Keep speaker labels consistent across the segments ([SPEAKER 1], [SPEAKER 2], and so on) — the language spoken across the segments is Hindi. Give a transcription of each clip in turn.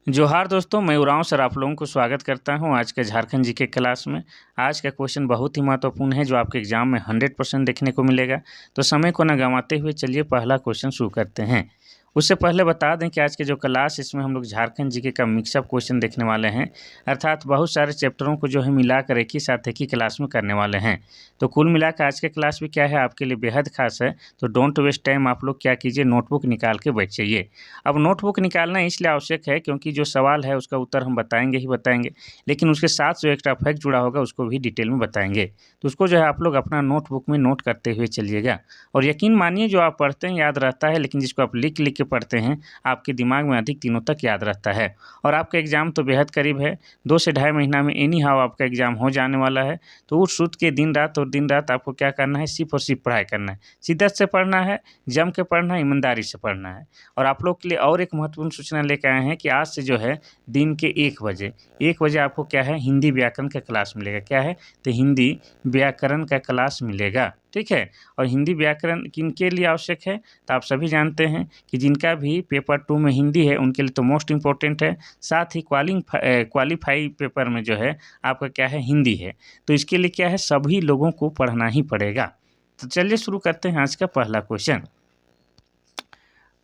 [SPEAKER 1] जोहार दोस्तों, मैं उरांव सर आप लोगों को स्वागत करता हूं आज के झारखंड जीके क्लास में। आज का क्वेश्चन बहुत ही महत्वपूर्ण है जो आपके एग्जाम में 100% देखने को मिलेगा। तो समय को न गंवाते हुए चलिए पहला क्वेश्चन शुरू करते हैं। उससे पहले बता दें कि आज के जो क्लास इसमें हम लोग झारखंड जीके का मिक्सअप क्वेश्चन देखने वाले हैं, अर्थात बहुत सारे चैप्टरों को जो है मिलाकर एक ही साथ एक ही क्लास में करने वाले हैं। तो कुल मिलाकर आज के क्लास भी क्या है आपके लिए बेहद खास है। तो डोंट वेस्ट टाइम, आप लोग क्या कीजिए नोटबुक निकाल के बैठ जाइए। अब नोटबुक निकालना इसलिए आवश्यक है क्योंकि जो सवाल है उसका उत्तर हम बताएंगे ही बताएंगे, लेकिन उसके साथ जो एक्स्ट्रा फैक्ट जुड़ा होगा उसको भी डिटेल में बताएंगे। तो उसको जो है आप लोग अपना नोटबुक में नोट करते हुए चलिएगा। और यकीन मानिए जो आप पढ़ते हैं याद रहता है, लेकिन जिसको आप लिख लिख के पढ़ते हैं आपके दिमाग में अधिक दिनों तक याद रहता है। और आपका एग्ज़ाम तो बेहद करीब है, 2 से ढाई महीना में एनी हाउ आपका एग्ज़ाम हो जाने वाला है। तो उठ सुत के दिन रात आपको क्या करना है, सिर्फ और सिर्फ पढ़ाई करना है, शिद्दत से पढ़ना है, जम के पढ़ना है, ईमानदारी से पढ़ना है। और आप लोग के लिए और एक महत्वपूर्ण सूचना लेकर आए हैं कि आज से जो है दिन के 1 बजे आपको क्या है हिंदी व्याकरण का क्लास मिलेगा। क्या है? तो हिंदी व्याकरण का क्लास मिलेगा, ठीक है। और हिंदी व्याकरण किनके लिए आवश्यक है? तो आप सभी जानते हैं कि जिनका भी पेपर 2 में हिंदी है उनके लिए तो मोस्ट इम्पोर्टेंट है। साथ ही क्वालीफाई पेपर में जो है आपका क्या है हिंदी है। तो इसके लिए क्या है सभी लोगों को पढ़ना ही पड़ेगा। तो चलिए शुरू करते हैं आज का पहला क्वेश्चन।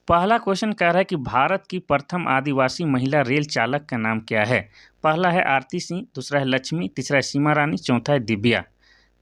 [SPEAKER 1] पहला क्वेश्चन कह रहा है कि भारत की प्रथम आदिवासी महिला रेल चालक का नाम क्या है? पहला है आरती सिंह, दूसरा है लक्ष्मी, तीसरा है सीमा रानी, चौथा है दिव्या।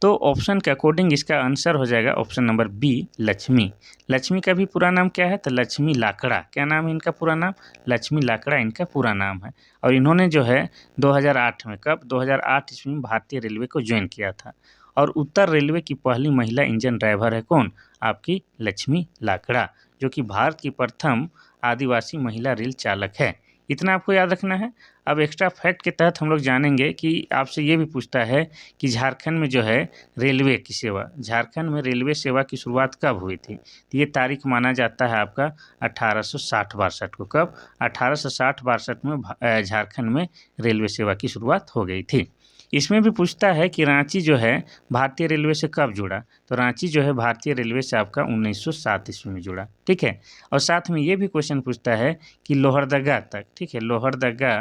[SPEAKER 1] तो ऑप्शन के अकॉर्डिंग इसका आंसर हो जाएगा option number B, Lakshmi. Lakshmi का भी पूरा नाम क्या है? तो लक्ष्मी लाकड़ा। क्या नाम है इनका पूरा नाम? लक्ष्मी लाकड़ा इनका पूरा नाम है। और इन्होंने जो है 2008 में, कब? 2008 ईस्वी में भारतीय रेलवे को ज्वाइन किया था। और उत्तर रेलवे की पहली महिला इंजन ड्राइवर है कौन? आपकी लक्ष्मी लाकड़ा, जो कि भारत की प्रथम आदिवासी महिला रेल चालक है। इतना आपको याद रखना है। अब एक्स्ट्रा फैक्ट के तहत हम लोग जानेंगे कि आपसे ये भी पूछता है कि झारखंड में जो है रेलवे की सेवा, झारखंड में रेलवे सेवा की शुरुआत कब हुई थी? तो ये तारीख माना जाता है आपका 1860-62 को। कब? 1860-62 में झारखंड में रेलवे सेवा की शुरुआत हो गई थी। इसमें भी पूछता है कि रांची जो है भारतीय रेलवे से कब जुड़ा? तो रांची जो है भारतीय रेलवे से आपका 1907 ईस्वी में जुड़ा, ठीक है। और साथ में ये भी क्वेश्चन पूछता है कि लोहरदगा तक, ठीक है, लोहरदगा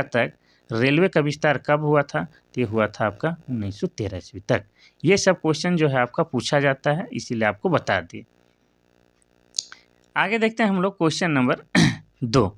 [SPEAKER 1] तक रेलवे का विस्तार कब हुआ था? तो ये हुआ था आपका 1913 ईस्वी तक। ये सब क्वेश्चन जो है आपका पूछा जाता है, इसीलिए आपको बता दिए। आगे देखते हैं हम लोग question number 2।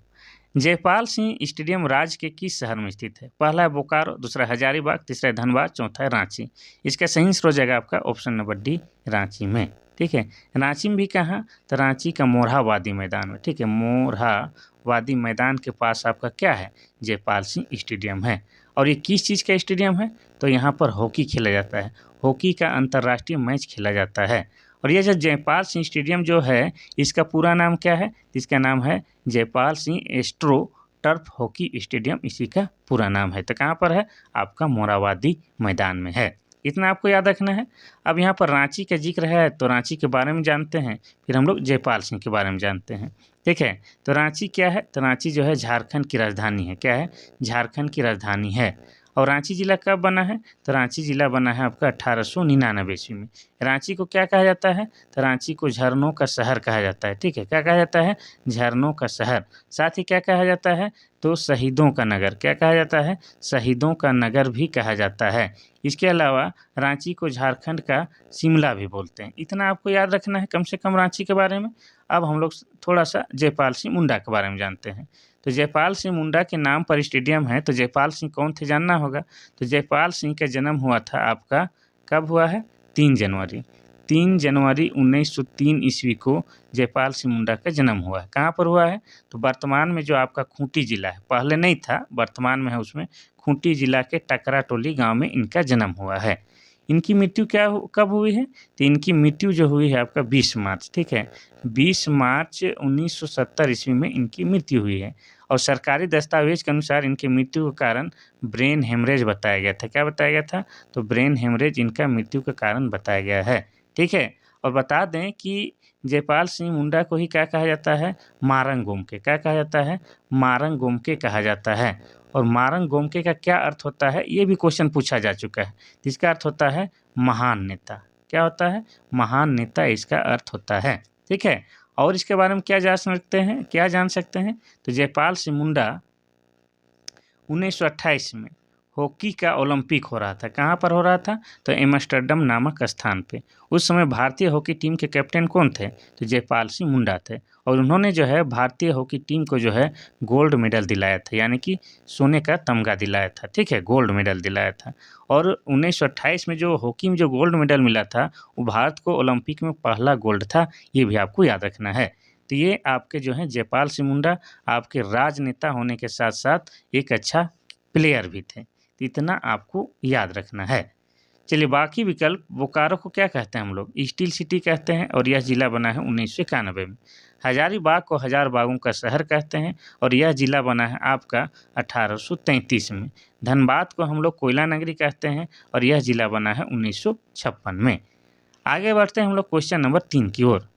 [SPEAKER 1] Jaipal Singh stadium राज्य के किस शहर में स्थित है? पहला है बोकारो, दूसरा हजारीबाग, तीसरा है धनबाद, चौथा है रांची। इसका सही आंसर हो जाएगा आपका ऑप्शन नंबर डी, रांची में, ठीक है। रांची में भी कहाँ? तो रांची का मोरहा वादी मैदान में, ठीक है। मोरहा वादी मैदान के पास आपका क्या है? जयपाल सिंह स्टेडियम है। और ये किस चीज़ का स्टेडियम है? तो यहाँ पर हॉकी खेला जाता है, हॉकी का अंतर्राष्ट्रीय मैच खेला जाता है। और ये जो जयपाल सिंह स्टेडियम जो है इसका पूरा नाम क्या है? इसका नाम है Jaipal Singh astro turf hockey stadium, इसी का पूरा नाम है। तो कहाँ पर है? आपका मोरावादी मैदान में है। इतना आपको याद रखना है। अब यहाँ पर रांची का जिक्र है तो रांची के बारे में जानते हैं, फिर हम लोग जयपाल सिंह के बारे में जानते हैं, ठीक है। तो रांची क्या है? तो रांची जो है झारखंड की राजधानी है। क्या है? झारखंड की राजधानी है। और रांची जिला कब बना है? तो रांची जिला बना है आपका 1899 ईस्वी में। रांची को क्या कहा जाता है? तो रांची को झरनों का शहर कहा जाता है, ठीक है। क्या कहा जाता है? झरनों का शहर। साथ ही क्या कहा जाता है? तो शहीदों का नगर। क्या कहा जाता है? शहीदों का नगर भी कहा जाता है। इसके अलावा रांची को झारखंड का शिमला भी बोलते हैं। इतना आपको याद रखना है कम से कम रांची के बारे में। अब हम लोग थोड़ा सा जयपाल सिंह मुंडा के बारे में जानते हैं। तो जयपाल सिंह मुंडा के नाम पर स्टेडियम है, तो जयपाल सिंह कौन थे जानना होगा। तो जयपाल सिंह का जन्म हुआ था आपका, कब हुआ है? 3 जनवरी 1903 ईस्वी को जयपाल सिंह मुंडा का जन्म हुआ है। कहाँ पर हुआ है? तो वर्तमान में जो आपका खूंटी जिला है, पहले नहीं था, वर्तमान में है उसमें, खूंटी जिला के टकरा टोली गाँव में इनका जन्म हुआ है। इनकी मृत्यु कब हुई है? तो इनकी मृत्यु जो हुई है आपका 20 मार्च, ठीक है। 20 मार्च 1970 ईस्वी में इनकी मृत्यु हुई है। और सरकारी दस्तावेज के अनुसार इनकी मृत्यु का कारण ब्रेन हेमरेज बताया गया था। क्या बताया गया था? तो ब्रेन हेमरेज इनका मृत्यु का कारण बताया गया है, ठीक है। और बता दें कि जयपाल सिंह मुंडा को ही क्या कहा जाता है? मारंग गोमके। क्या कहा जाता है? मारंग गोमके कहा जाता है। और मारंग गोमके का क्या अर्थ होता है? ये भी क्वेश्चन पूछा जा चुका है। इसका अर्थ होता है महान नेता। क्या होता है? महान नेता इसका अर्थ होता है, ठीक है। और इसके बारे में क्या जान सकते हैं तो जयपाल सिंह मुंडा 1928 में हॉकी का ओलंपिक हो रहा था। कहाँ पर हो रहा था तो एम्स्टर्डम नामक स्थान पे। उस समय भारतीय हॉकी टीम के कैप्टन कौन थे तो जयपाल सिंह मुंडा थे, और उन्होंने जो है भारतीय हॉकी टीम को जो है गोल्ड मेडल दिलाया था, यानी कि सोने का तमगा दिलाया था। ठीक है, गोल्ड मेडल दिलाया था। और 1928 में जो हॉकी में जो गोल्ड मेडल मिला था वो भारत को ओलंपिक में पहला गोल्ड था, ये भी आपको याद रखना है। तो ये आपके जो है जयपाल सिंह मुंडा आपके राजनेता होने के साथ साथ एक अच्छा प्लेयर भी थे। तो इतना आपको याद रखना है। चलिए, बाकी विकल्प, बोकारो को क्या कहते हैं हम लोग, स्टील सिटी कहते हैं, और यह जिला बना है 1991 में। हजारीबाग को हजार बागों का शहर कहते हैं, और यह जिला बना है आपका 1833 में। धनबाद को हम लोग कोयला नगरी कहते हैं, और यह जिला बना है 1956 में। आगे बढ़ते हैं हम लोग क्वेश्चन नंबर 3 की ओर।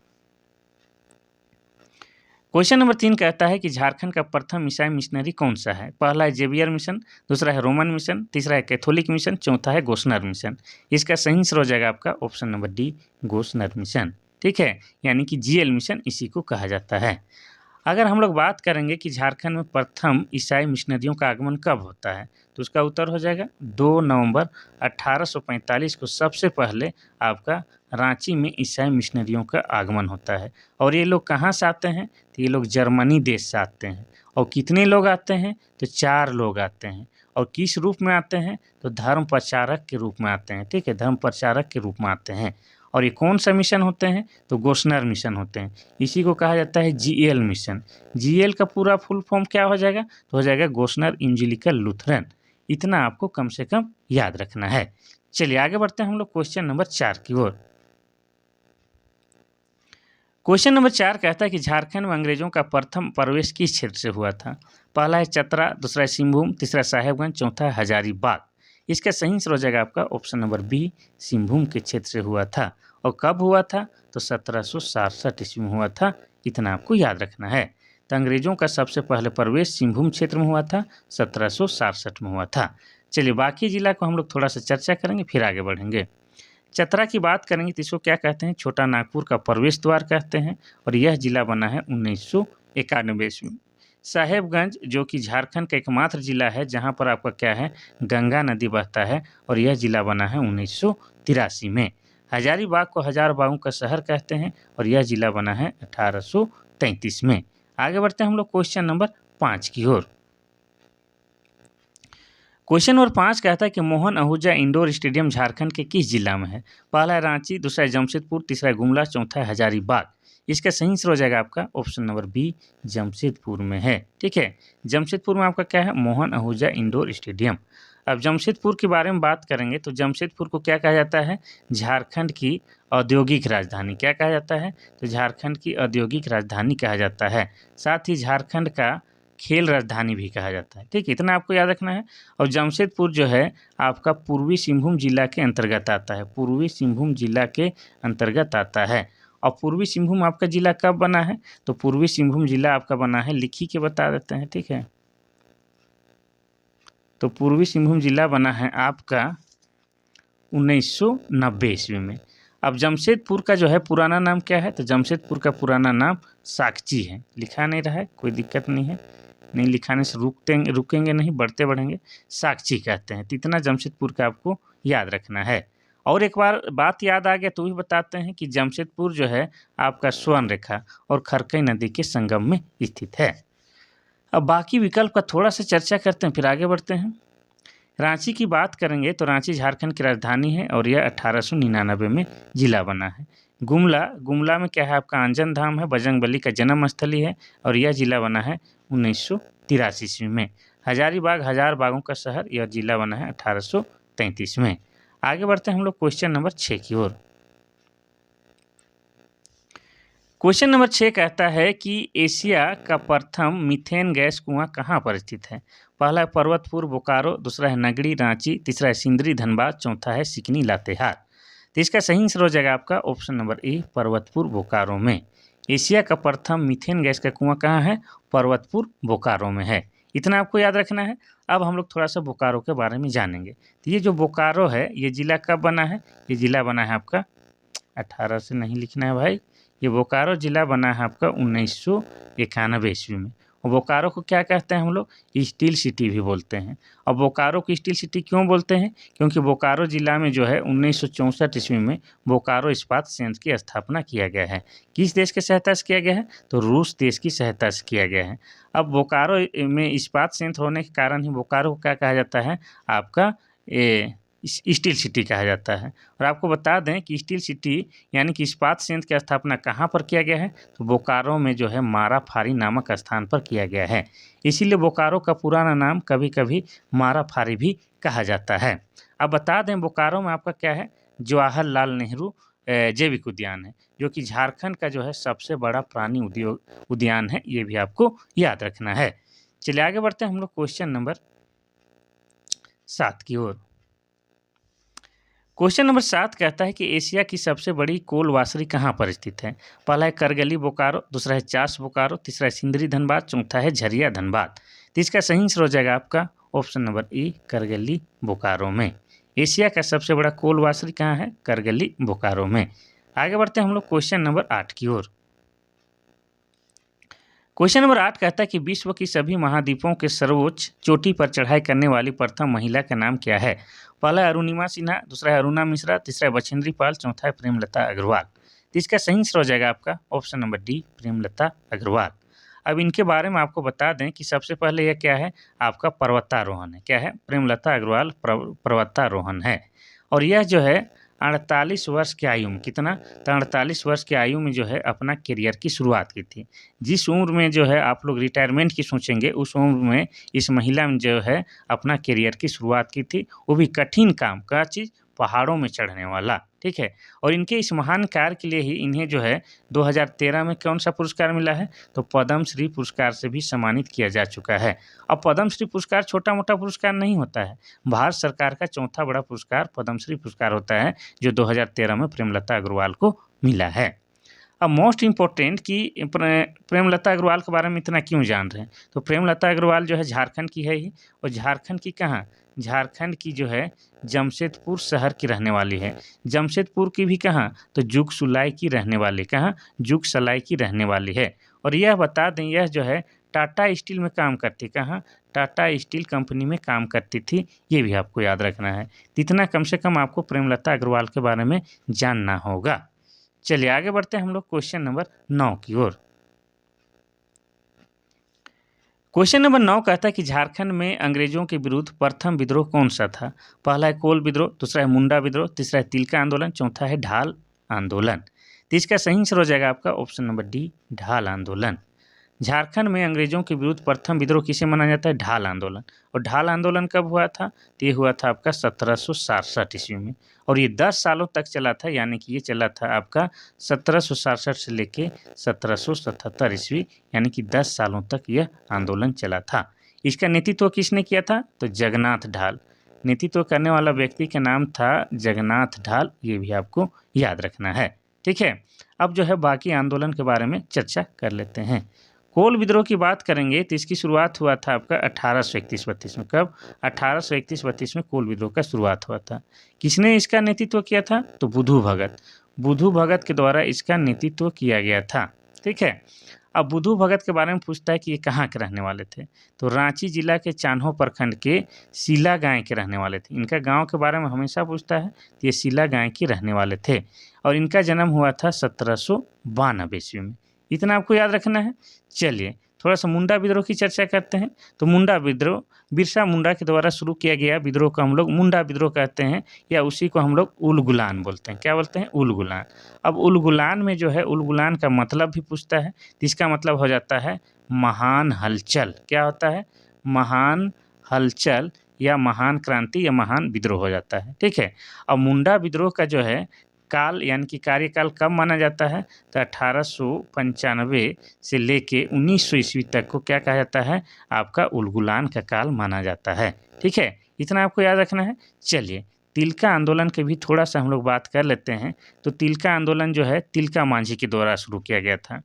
[SPEAKER 1] क्वेश्चन नंबर 3 कहता है कि झारखंड का प्रथम ईसाई मिशनरी कौन सा है। पहला है जेवियर मिशन, दूसरा है रोमन मिशन, तीसरा है कैथोलिक मिशन, चौथा है गोस्नर मिशन। इसका सही आंसर हो जाएगा आपका option number D, Gossner mission. ठीक है, यानी कि जीएल मिशन इसी को कहा जाता है। अगर हम लोग बात करेंगे कि झारखंड में प्रथम ईसाई मिशनरियों का आगमन कब होता है तो उसका उत्तर हो जाएगा 2 नवंबर 1845 को सबसे पहले आपका रांची में ईसाई मिशनरियों का आगमन होता है। और ये लोग कहाँ से आते हैं तो ये लोग जर्मनी देश से आते हैं। और कितने लोग आते हैं तो 4 लोग आते हैं। और किस रूप में आते हैं तो धर्म प्रचारक के रूप में आते हैं। ठीक है, धर्म प्रचारक के रूप में आते हैं। और ये कौन सा मिशन होते हैं तो गोस्नर मिशन होते हैं। इसी को कहा जाता है जीएल मिशन। जीएल का पूरा फुल फॉर्म क्या हो जाएगा तो हो जाएगा गोस्नर इवेंजेलिकल लूथरन। इतना आपको कम से कम याद रखना है। चलिए आगे बढ़ते हैं हम लोग क्वेश्चन नंबर 4 की ओर। क्वेश्चन नंबर 4 कहता है कि झारखंड में अंग्रेजों का प्रथम प्रवेश किस क्षेत्र से हुआ था। पहला है चतरा, दूसरा है सिंहभूम, तीसरा साहेबगंज, चौथा है हजारीबाग। इसका सही आंसर हो जाएगा आपका ऑप्शन नंबर बी, सिंहभूम के क्षेत्र से हुआ था। और कब हुआ था तो 1767 ईस्वी में हुआ था। इतना आपको याद रखना है। तो अंग्रेजों का सबसे पहले प्रवेश सिंहभूम क्षेत्र में हुआ था, 1767 में हुआ था। चलिए, बाकी जिला को हम लोग थोड़ा सा चर्चा करेंगे फिर आगे बढ़ेंगे। चतरा की बात करेंगे तो इसको क्या कहते हैं, छोटा नागपुर का प्रवेश द्वार कहते हैं, और यह जिला बना है 1991 में। साहेबगंज जो कि झारखंड का एकमात्र जिला है जहां पर आपका क्या है, गंगा नदी बहता है, और यह जिला बना है 1983 में। हजारीबाग को हजार बागों का शहर कहते हैं, और यह जिला बना है 1833 में। आगे बढ़ते हैं हम लोग क्वेश्चन नंबर 5 की ओर। क्वेश्चन नंबर 5 कहता है कि मोहन आहूजा इंडोर स्टेडियम झारखंड के किस जिला में है। पहला है रांची, दूसरा है जमशेदपुर, तीसरा है गुमला, चौथा है हजारीबाग। इसका सही आंसर हो जाएगा आपका ऑप्शन नंबर बी, जमशेदपुर में है। ठीक है, जमशेदपुर में आपका क्या है, मोहन आहूजा इंडोर स्टेडियम। अब जमशेदपुर के बारे में बात करेंगे तो जमशेदपुर को क्या कहा जाता है, झारखंड की औद्योगिक राजधानी। क्या कहा जाता है तो झारखंड की औद्योगिक राजधानी कहा जाता है। साथ ही झारखंड का खेल राजधानी भी कहा जाता है। ठीक है, इतना आपको याद रखना है। और जमशेदपुर जो है आपका पूर्वी सिंहभूम जिला के अंतर्गत आता है। पूर्वी सिंहभूम जिला के अंतर्गत आता है। और पूर्वी सिंहभूम आपका जिला कब बना है तो पूर्वी सिंहभूम जिला आपका बना है, लिखी के बता देते हैं। ठीक है, तो पूर्वी सिंहभूम जिला बना है आपका 1990 ईस्वी में। अब जमशेदपुर का जो है पुराना नाम क्या है तो जमशेदपुर का पुराना नाम साकची है। लिखा नहीं रहा है, कोई दिक्कत नहीं है, नहीं लिखाने से रुकेंगे नहीं, बढ़ते बढ़ेंगे। साकची कहते हैं। तो इतना जमशेदपुर का आपको याद रखना है। और एक बार बात याद आ गया तो भी बताते हैं कि जमशेदपुर जो है आपका स्वर्ण रेखा और खरकई नदी के संगम में स्थित है। अब बाकी विकल्प का थोड़ा सा चर्चा करते हैं फिर आगे बढ़ते हैं। रांची की बात करेंगे तो रांची झारखंड की राजधानी है, और यह 1899 में जिला बना है। गुमला में क्या है आपका आंजन धाम है, बजरंगबली का जन्म स्थली है, और यह जिला बना है 1983 ईस्वी में। हजारीबाग हजार बागों का शहर, यह जिला बना है 1833 में। आगे बढ़ते हैं हम लोग क्वेश्चन नंबर 6 की ओर। क्वेश्चन नंबर 6 कहता है कि एशिया का प्रथम मीथेन गैस कुआं कहाँ पर स्थित है। पहला है पर्वतपुर बोकारो, दूसरा है नगड़ी रांची, तीसरा है सिंदरी धनबाद, चौथा है सिकनी लातेहार। तो इसका सही आंसर हो जाएगा आपका option number A, Parvatpur Bokaro में। एशिया का प्रथम मीथेन गैस का कुआं कहाँ है, पर्वतपुर बोकारो में है। इतना आपको याद रखना है। अब हम लोग थोड़ा सा बोकारो के बारे में जानेंगे। तो ये जो बोकारो है ये जिला कब बना है, ये जिला बना है आपका 18 से नहीं लिखना है भाई, ये बोकारो ज़िला बना है आपका 1991 ईस्वी में। और बोकारो को क्या कहते हैं हम लोग? स्टील सिटी भी बोलते हैं। और बोकारो को स्टील सिटी क्यों बोलते हैं? क्योंकि बोकारो ज़िला में जो है 1964 ईस्वी में बोकारो इस्पात संयंत्र की स्थापना किया गया है। किस देश की सहायता से किया गया है? तो रूस देश की सहायता से किया गया है। अब बोकारो में इस्पात संयंत्र होने के कारण ही बोकारो को क्या कहा जाता है? आपका स्टील सिटी कहा जाता है। और आपको बता दें कि स्टील सिटी यानी कि इस्पात संयंत्र की स्थापना कहाँ पर किया गया है? तो बोकारो में जो है माराफारी नामक स्थान पर किया गया है। इसीलिए बोकारो का पुराना नाम कभी कभी माराफारी भी कहा जाता है। अब बता दें बोकारो में आपका क्या है? जवाहरलाल नेहरू जैविक उद्यान है, जो कि झारखंड का जो है सबसे बड़ा प्राणी उद्यान है। ये भी आपको याद रखना है। चलिए आगे बढ़ते हैं हम लोग क्वेश्चन नंबर 7 की ओर। क्वेश्चन नंबर 7 कहता है कि एशिया की सबसे बड़ी कोल वाशरी कहाँ पर स्थित है? पहला है करगली बोकारो, दूसरा है चास बोकारो, तीसरा है सिंदरी धनबाद, चौथा है झरिया धनबाद। तो इसका सही आंसर हो जाएगा आपका option number A, Kargali Bokaro में। एशिया का सबसे बड़ा कोल वाशरी कहाँ है? करगली बोकारो में। आगे बढ़ते हैं हम लोग क्वेश्चन नंबर 8 की ओर। क्वेश्चन नंबर 8 कहता है कि विश्व की सभी महाद्वीपों के सर्वोच्च चोटी पर चढ़ाई करने वाली प्रथम महिला का नाम क्या है? पहला है अरुणिमा सिन्हा, दूसरा है अरुणा मिश्रा, तीसरा है बछेंद्री पाल, चौथा है प्रेमलता अग्रवाल। तो इसका सही आंसर हो जाएगा आपका option number D, Premlata Agarwal. अब इनके बारे में आपको बता दें कि सबसे पहले यह क्या है? आपका पर्वतारोहण है। क्या है? प्रेमलता अग्रवाल पर्वतारोहण है। और यह जो है 48 वर्ष की आयु में, कितना? तो 48 वर्ष की आयु में जो है अपना करियर की शुरुआत की थी। जिस उम्र में जो है आप लोग रिटायरमेंट की सोचेंगे, उस उम्र में इस महिला ने जो है अपना करियर की शुरुआत की थी, वो भी कठिन काम का चीज़, पहाड़ों में चढ़ने वाला। ठीक है। और इनके इस महान कार्य के लिए ही इन्हें जो है 2013 में कौन सा पुरस्कार मिला है? तो पद्मश्री पुरस्कार से भी सम्मानित किया जा चुका है। अब पद्मश्री पुरस्कार छोटा मोटा पुरस्कार नहीं होता है। भारत सरकार का चौथा बड़ा पुरस्कार पद्मश्री पुरस्कार होता है, जो 2013 में प्रेमलता अग्रवाल को मिला है। अब मोस्ट इम्पोर्टेंट कि प्रेमलता अग्रवाल के बारे में इतना क्यों जान रहे हैं? तो प्रेमलता अग्रवाल जो है झारखंड की है ही, और झारखंड की कहाँ? झारखंड की जो है जमशेदपुर शहर की रहने वाली है। जमशेदपुर की भी कहाँ? तो जुगसुलाई की रहने वाली। कहाँ? जुगसलाई की रहने वाली है। और यह बता दें, यह जो है टाटा स्टील में काम करती। कहाँ? टाटा स्टील कंपनी में काम करती थी। ये भी आपको याद रखना है। इतना कम से कम आपको प्रेमलता अग्रवाल के बारे में जानना होगा। चलिए आगे बढ़ते हैं हम लोग क्वेश्चन नंबर 9 की ओर। क्वेश्चन नंबर 9 कहता है कि झारखंड में अंग्रेजों के विरुद्ध प्रथम विद्रोह कौन सा था? पहला है कोल विद्रोह, दूसरा है मुंडा विद्रोह, तीसरा है तिलका आंदोलन, चौथा है ढाल आंदोलन। तो इसका सही आंसर हो जाएगा आपका ऑप्शन नंबर डी, ढाल आंदोलन। झारखंड में अंग्रेजों के विरुद्ध प्रथम विद्रोह किसे माना जाता है? ढाल आंदोलन। और ढाल आंदोलन कब हुआ था? तो ये हुआ था आपका 1767 ईस्वी में। और ये 10 सालों तक चला था, यानी कि ये चला था आपका 1767 से लेके 1777 ईस्वी, यानी कि 10 सालों तक यह आंदोलन चला था। इसका नेतृत्व किसने किया था? तो जगन्नाथ ढाल। नेतृत्व करने वाला व्यक्ति का नाम था जगन्नाथ ढाल। ये भी आपको याद रखना है। ठीक है। अब जो है बाकी आंदोलन के बारे में चर्चा कर लेते हैं। कोल विद्रोह की बात करेंगे तो इसकी शुरुआत हुआ था आपका 1831-32 में। कब? 1831-32 में कोल विद्रोह का शुरुआत हुआ था। किसने इसका नेतृत्व किया था? तो बुधू भगत। बुधू भगत के द्वारा इसका नेतृत्व किया गया था। ठीक है। अब बुधू भगत के बारे में पूछता है कि ये कहाँ के रहने वाले थे? तो रांची जिला के चान्हो प्रखंड के सीला गांव के रहने वाले थे। इनका गांव के बारे में हमेशा पूछता है, तो ये सीला गांव के रहने वाले थे। और इनका जन्म हुआ था 1792 ईस्वी में। इतना आपको याद रखना है। चलिए थोड़ा सा मुंडा विद्रोह की चर्चा करते हैं। तो मुंडा विद्रोह बिरसा मुंडा के द्वारा शुरू किया गया विद्रोह को हम लोग मुंडा विद्रोह कहते हैं, या उसी को हम लोग उल गुलान बोलते हैं। क्या बोलते हैं? उल गुलान। अब उल गुलान में जो है उल गुलान का मतलब भी पूछता है, तो इसका मतलब हो जाता है महान हलचल। क्या होता है? महान हलचल या महान क्रांति या महान विद्रोह हो जाता है। ठीक है। अब मुंडा विद्रोह का जो है काल यानी कि कार्यकाल कब माना जाता है? तो 1895 से लेके 1900 ईस्वी तक को क्या कहा जाता है? आपका उल गुलान का काल माना जाता है। ठीक है। इतना आपको याद रखना है। चलिए तिलका आंदोलन की भी थोड़ा सा हम लोग बात कर लेते हैं। तो तिलका आंदोलन जो है तिलका मांझी के द्वारा शुरू किया गया था।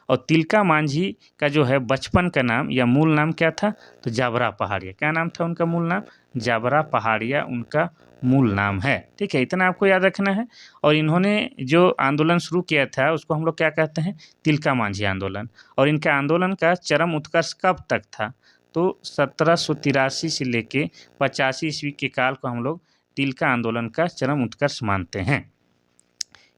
[SPEAKER 1] और तिलका मांझी का जो है बचपन का नाम या मूल नाम क्या था? तो जाबरा पहाड़िया। क्या नाम था उनका मूल नाम? जाबरा पहाड़िया उनका मूल नाम है। ठीक है, इतना आपको याद रखना है। और इन्होंने जो आंदोलन शुरू किया था उसको हम लोग क्या कहते हैं, तिलका मांझी आंदोलन। और इनके आंदोलन का चरम उत्कर्ष कब तक था, तो 1783 से लेके 85 ईस्वी के काल को हम लोग तिलका आंदोलन का चरम उत्कर्ष मानते हैं।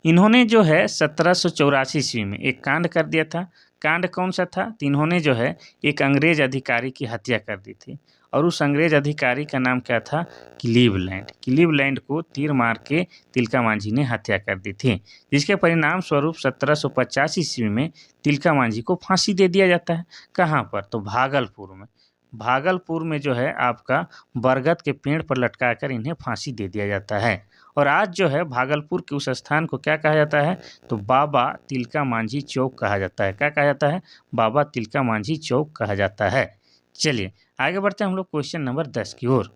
[SPEAKER 1] इन्होंने जो है 1784 ईस्वी में एक कांड कर दिया था। कांड कौन सा था, तो इन्होंने जो है एक अंग्रेज अधिकारी की हत्या कर दी थी। और उस अंग्रेज अधिकारी का नाम क्या था, क्लीवलैंड। क्लीवलैंड को तीर मार के तिलका मांझी ने हत्या कर दी थी, जिसके परिणाम स्वरूप 1750 ईस्वी में तिलका मांझी को फांसी दे दिया जाता है। कहाँ पर, तो भागलपुर में। भागलपुर में जो है आपका बरगद के पेड़ पर लटका कर इन्हें फांसी दे दिया जाता है। और आज जो है भागलपुर के उस स्थान को क्या कहा जाता है, तो बाबा तिलका मांझी चौक कहा जाता है। क्या कहा जाता है, बाबा तिलका मांझी चौक कहा जाता है। चलिए आगे बढ़ते हैं हम लोग क्वेश्चन नंबर 10 की ओर।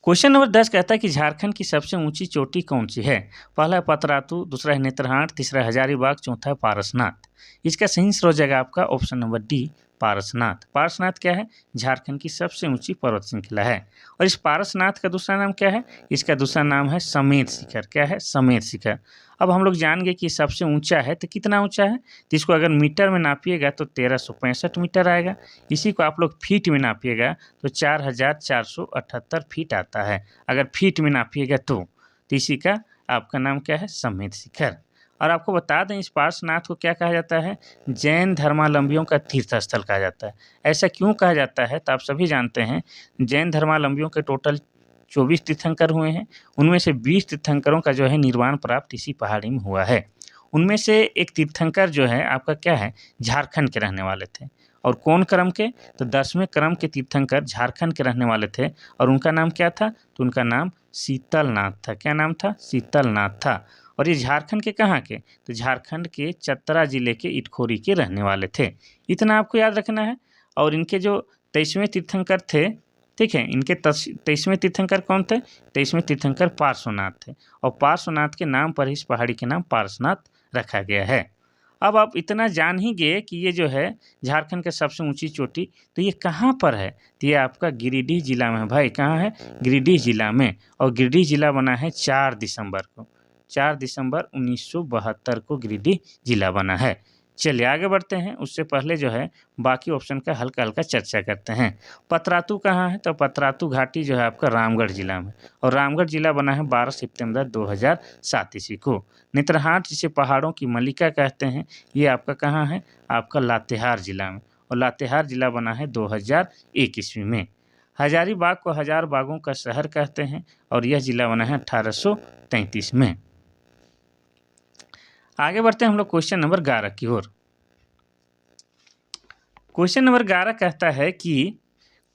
[SPEAKER 1] क्वेश्चन नंबर 10 कहता है कि झारखंड की सबसे ऊंची चोटी कौन सी है। पहला है पतरातू, दूसरा है नेत्रहाट, तीसरा है हजारीबाग, चौथा है पारसनाथ। इसका सही हो जाएगा आपका option number D, Parasnath. Parasnath क्या है, झारखंड की सबसे ऊंची पर्वत श्रृंखला है। और इस पारसनाथ का दूसरा नाम क्या है, इसका दूसरा नाम है समेत शिखर। क्या है, समेत शिखर। अब हम लोग जान गए कि सबसे ऊंचा है तो कितना ऊंचा है, तो इसको अगर मीटर में नापिएगा तो 1365 मीटर आएगा। इसी को आप लोग फीट में नापिएगा तो 4478 फीट आता है। अगर फीट में नापिएगा तो इसी का आपका नाम क्या है, समेत शिखर। और आपको बता दें इस पार्श्वनाथ को क्या कहा जाता है, जैन धर्मावलंबियों का तीर्थ स्थल कहा जाता है। ऐसा क्यों कहा जाता है, तो आप सभी जानते हैं जैन धर्मावलंबियों के टोटल 24 तीर्थंकर हुए हैं। उनमें से 20 तीर्थंकरों का जो है निर्वाण प्राप्त इसी पहाड़ी में हुआ है। उनमें से एक तीर्थंकर जो है आपका क्या है, झारखंड के रहने वाले थे। और कौन क्रम के, तो 10वें क्रम के तीर्थंकर झारखंड के रहने वाले थे। और उनका नाम क्या था, तो उनका नाम शीतलनाथ था। क्या नाम था, शीतलनाथ था। और ये झारखंड के कहाँ के, तो झारखंड के चतरा जिले के इटखोरी के रहने वाले थे। इतना आपको याद रखना है। और इनके जो 23वें तीर्थंकर थे, ठीक है, इनके 23वें तीर्थंकर कौन थे, 23वें तीर्थंकर पार्श्वनाथ थे। और पार्श्वनाथ के नाम पर इस पहाड़ी के नाम पार्श्वनाथ रखा गया है। अब आप इतना जान ही गए कि ये जो है झारखंड की सबसे ऊंची चोटी, तो ये कहाँ पर है, तो ये आपका गिरिडीह जिला में है भाई। कहाँ है, गिरिडीह जिला में। और गिरिडीह जिला बना है 4 दिसंबर को, 4 दिसंबर 1972 को गिरिडीह जिला बना है। चलिए आगे बढ़ते हैं, उससे पहले जो है बाकी ऑप्शन का हल्का हल्का चर्चा करते हैं। पतरातू कहाँ है, तो पतरातू घाटी जो है आपका रामगढ़ जिला में। और रामगढ़ जिला बना है 12 सितंबर 2007 ईस्वी को। नेत्रहाट जिसे पहाड़ों की मल्लिका कहते हैं, ये आपका कहाँ है, आपका लातेहार जिला में। और लातेहार जिला बना है 2001 ईस्वी में। हजारीबाग को हजार बागों का शहर कहते हैं। और यह जिला बना है 1833 में। आगे बढ़ते हैं हम लोग क्वेश्चन नंबर 11 की ओर। क्वेश्चन नंबर 11 कहता है कि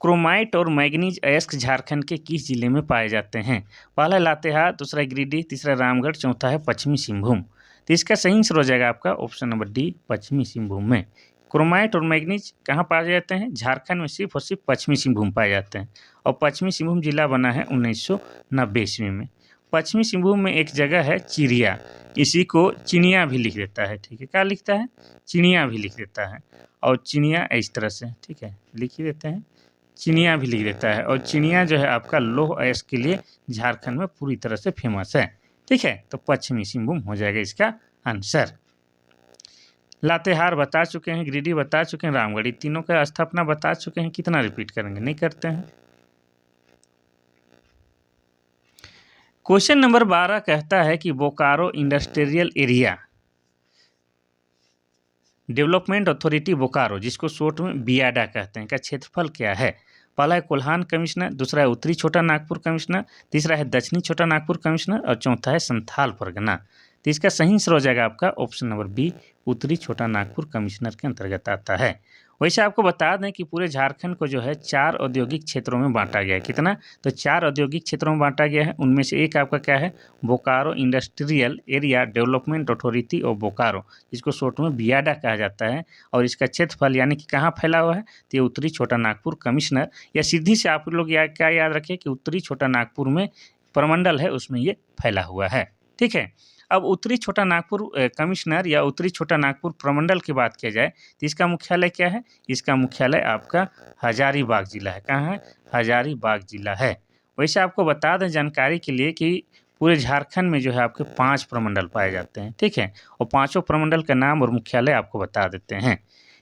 [SPEAKER 1] क्रोमाइट और मैग्नीज अयस्क झारखंड के किस जिले में पाए जाते हैं। पहला लातेहार, दूसरा गिरिडीह, तीसरा रामगढ़, चौथा है पश्चिमी सिंहभूम। तो इसका सही आंसर हो जाएगा आपका ऑप्शन नंबर डी, पश्चिमी सिंहभूम में। क्रोमाइट और मैग्नीज कहाँ पाए जाते हैं, झारखंड में सिर्फ और सिर्फ पश्चिमी सिंहभूम पाए जाते हैं। और पश्चिमी सिंहभूम जिला बना है 1990 ईस्वी में। पश्चिमी सिंहभूम में एक जगह है चिड़िया, इसी को चिड़िया भी लिख देता है। ठीक है, क्या लिखता है, चिड़िया भी लिख देता है। और चिड़िया इस तरह से, ठीक है, लिख ही देते हैं, चिड़िया भी लिख देता है। और चिड़िया जो है आपका लौह अयस्क के लिए झारखंड में पूरी तरह से फेमस है। ठीक है, तो पश्चिमी सिंहभूम हो जाएगा इसका आंसर। लातेहार बता चुके हैं, गिरिडीह बता चुके हैं, रामगढ़, तीनों का स्थापना बता चुके हैं। कितना रिपीट करेंगे, नहीं करते हैं। क्वेश्चन नंबर 12 कहता है कि Bokaro industrial area development authority Bokaro, जिसको शॉर्ट में बियाडा कहते हैं, का क्षेत्रफल क्या है। पहला है कोल्हान कमिश्नर, दूसरा है उत्तरी छोटा नागपुर कमिश्नर, तीसरा है दक्षिणी छोटा नागपुर कमिश्नर और चौथा है संथाल परगना। तो इसका सही आंसर हो जाएगा आपका ऑप्शन नंबर बी, उत्तरी छोटा नागपुर कमिश्नर के अंतर्गत आता है। वैसे आपको बता दें कि पूरे झारखंड को जो है 4 औद्योगिक क्षेत्रों में बांटा गया है। कितना, तो 4 औद्योगिक क्षेत्रों में बांटा गया है। उनमें से एक आपका क्या है, Bokaro industrial area development authority of Bokaro, जिसको शॉर्ट में बियाडा कहा जाता है। और इसका क्षेत्रफल यानी कि कहाँ फैला हुआ है, तो ये उत्तरी छोटा नागपुर कमिश्नर, या सीधी से आप लोग क्या याद रखें कि उत्तरी छोटा नागपुर में प्रमंडल है, उसमें ये फैला हुआ है। ठीक है, अब उत्तरी छोटा नागपुर कमिश्नर या उत्तरी छोटा नागपुर प्रमंडल की बात किया जाए तो इसका मुख्यालय क्या है? इसका मुख्यालय आपका हजारीबाग जिला है। कहाँ है? हजारीबाग जिला है। वैसे आपको बता दें जानकारी के लिए कि पूरे झारखंड में जो है आपके 5 प्रमंडल पाए जाते हैं, ठीक है? और पाँचों प्रमंडल का नाम और मुख्यालय आपको बता देते हैं।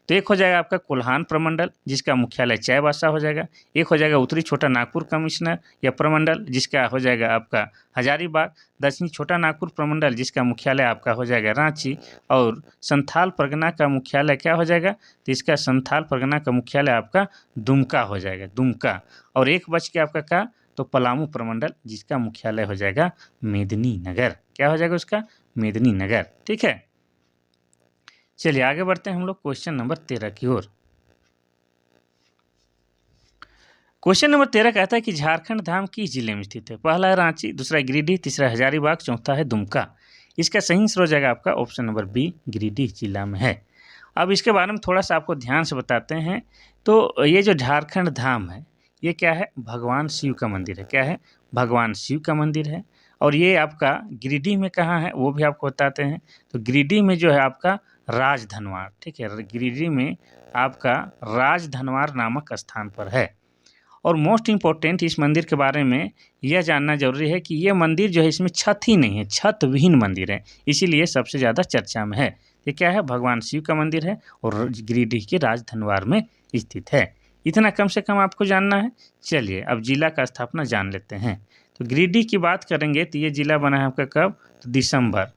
[SPEAKER 1] तो एक हो जाएगा आपका कोल्हान प्रमंडल जिसका मुख्यालय चाईबासा हो जाएगा। एक हो जाएगा उत्तरी छोटा नागपुर कमिश्नर या प्रमंडल जिसका हो जाएगा आपका हजारीबाग। दक्षिणी छोटा नागपुर प्रमंडल जिसका मुख्यालय आपका हो जाएगा रांची। और संथाल परगना का मुख्यालय क्या हो जाएगा? तो इसका संथाल परगना का मुख्यालय आपका दुमका हो जाएगा, दुमका। और एक बच के आपका क्या? तो पलामू प्रमंडल जिसका मुख्यालय हो जाएगा मेदिनीनगर। क्या हो जाएगा उसका? मेदिनीनगर, ठीक है। चलिए आगे बढ़ते हैं हम लोग क्वेश्चन नंबर 13 की ओर। क्वेश्चन नंबर 13 कहता है कि झारखंड धाम किस जिले में स्थित है? पहला है रांची, दूसरा है गिरिडीह, तीसरा है हजारीबाग, चौथा है दुमका। इसका सही आंसर हो जाएगा आपका ऑप्शन नंबर बी, गिरिडीह जिला में है। अब इसके बारे में थोड़ा सा आपको ध्यान से बताते हैं। तो ये जो झारखंड धाम है ये क्या है? भगवान शिव का मंदिर है। क्या है? भगवान शिव का मंदिर है। और ये आपका गिरिडीह में कहाँ है वो भी आपको बताते हैं। तो गिरिडीह में जो है आपका राजधनवार, ठीक है, गिरिडीह में आपका राजधनवार नामक स्थान पर है। और मोस्ट इम्पोर्टेंट इस मंदिर के बारे में यह जानना जरूरी है कि ये मंदिर जो है इसमें छत ही नहीं है, छत विहीन मंदिर है, इसीलिए सबसे ज़्यादा चर्चा में है। ये क्या है? भगवान शिव का मंदिर है और गिरिडीह के राजधनवार में स्थित है। इतना कम से कम आपको जानना है। चलिए अब जिला का स्थापना जान लेते हैं। तो गिरिडीह की बात करेंगे तो ये जिला बना है आपका कब? तो दिसंबर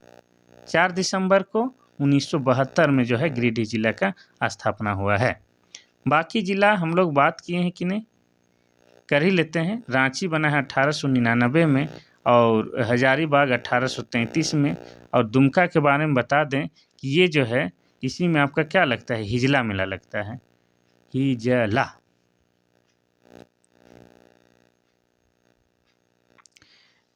[SPEAKER 1] 4 दिसंबर को 1972 में जो है गिरिडीह जिला का स्थापना हुआ है। बाकी जिला हम लोग बात किए हैं कि नहीं, कर ही लेते हैं। रांची बना है 1899 में और हजारीबाग 1833 में। और दुमका के बारे में बता दें कि ये जो है इसी में आपका क्या लगता है? हिजला मेला लगता है, हिजला।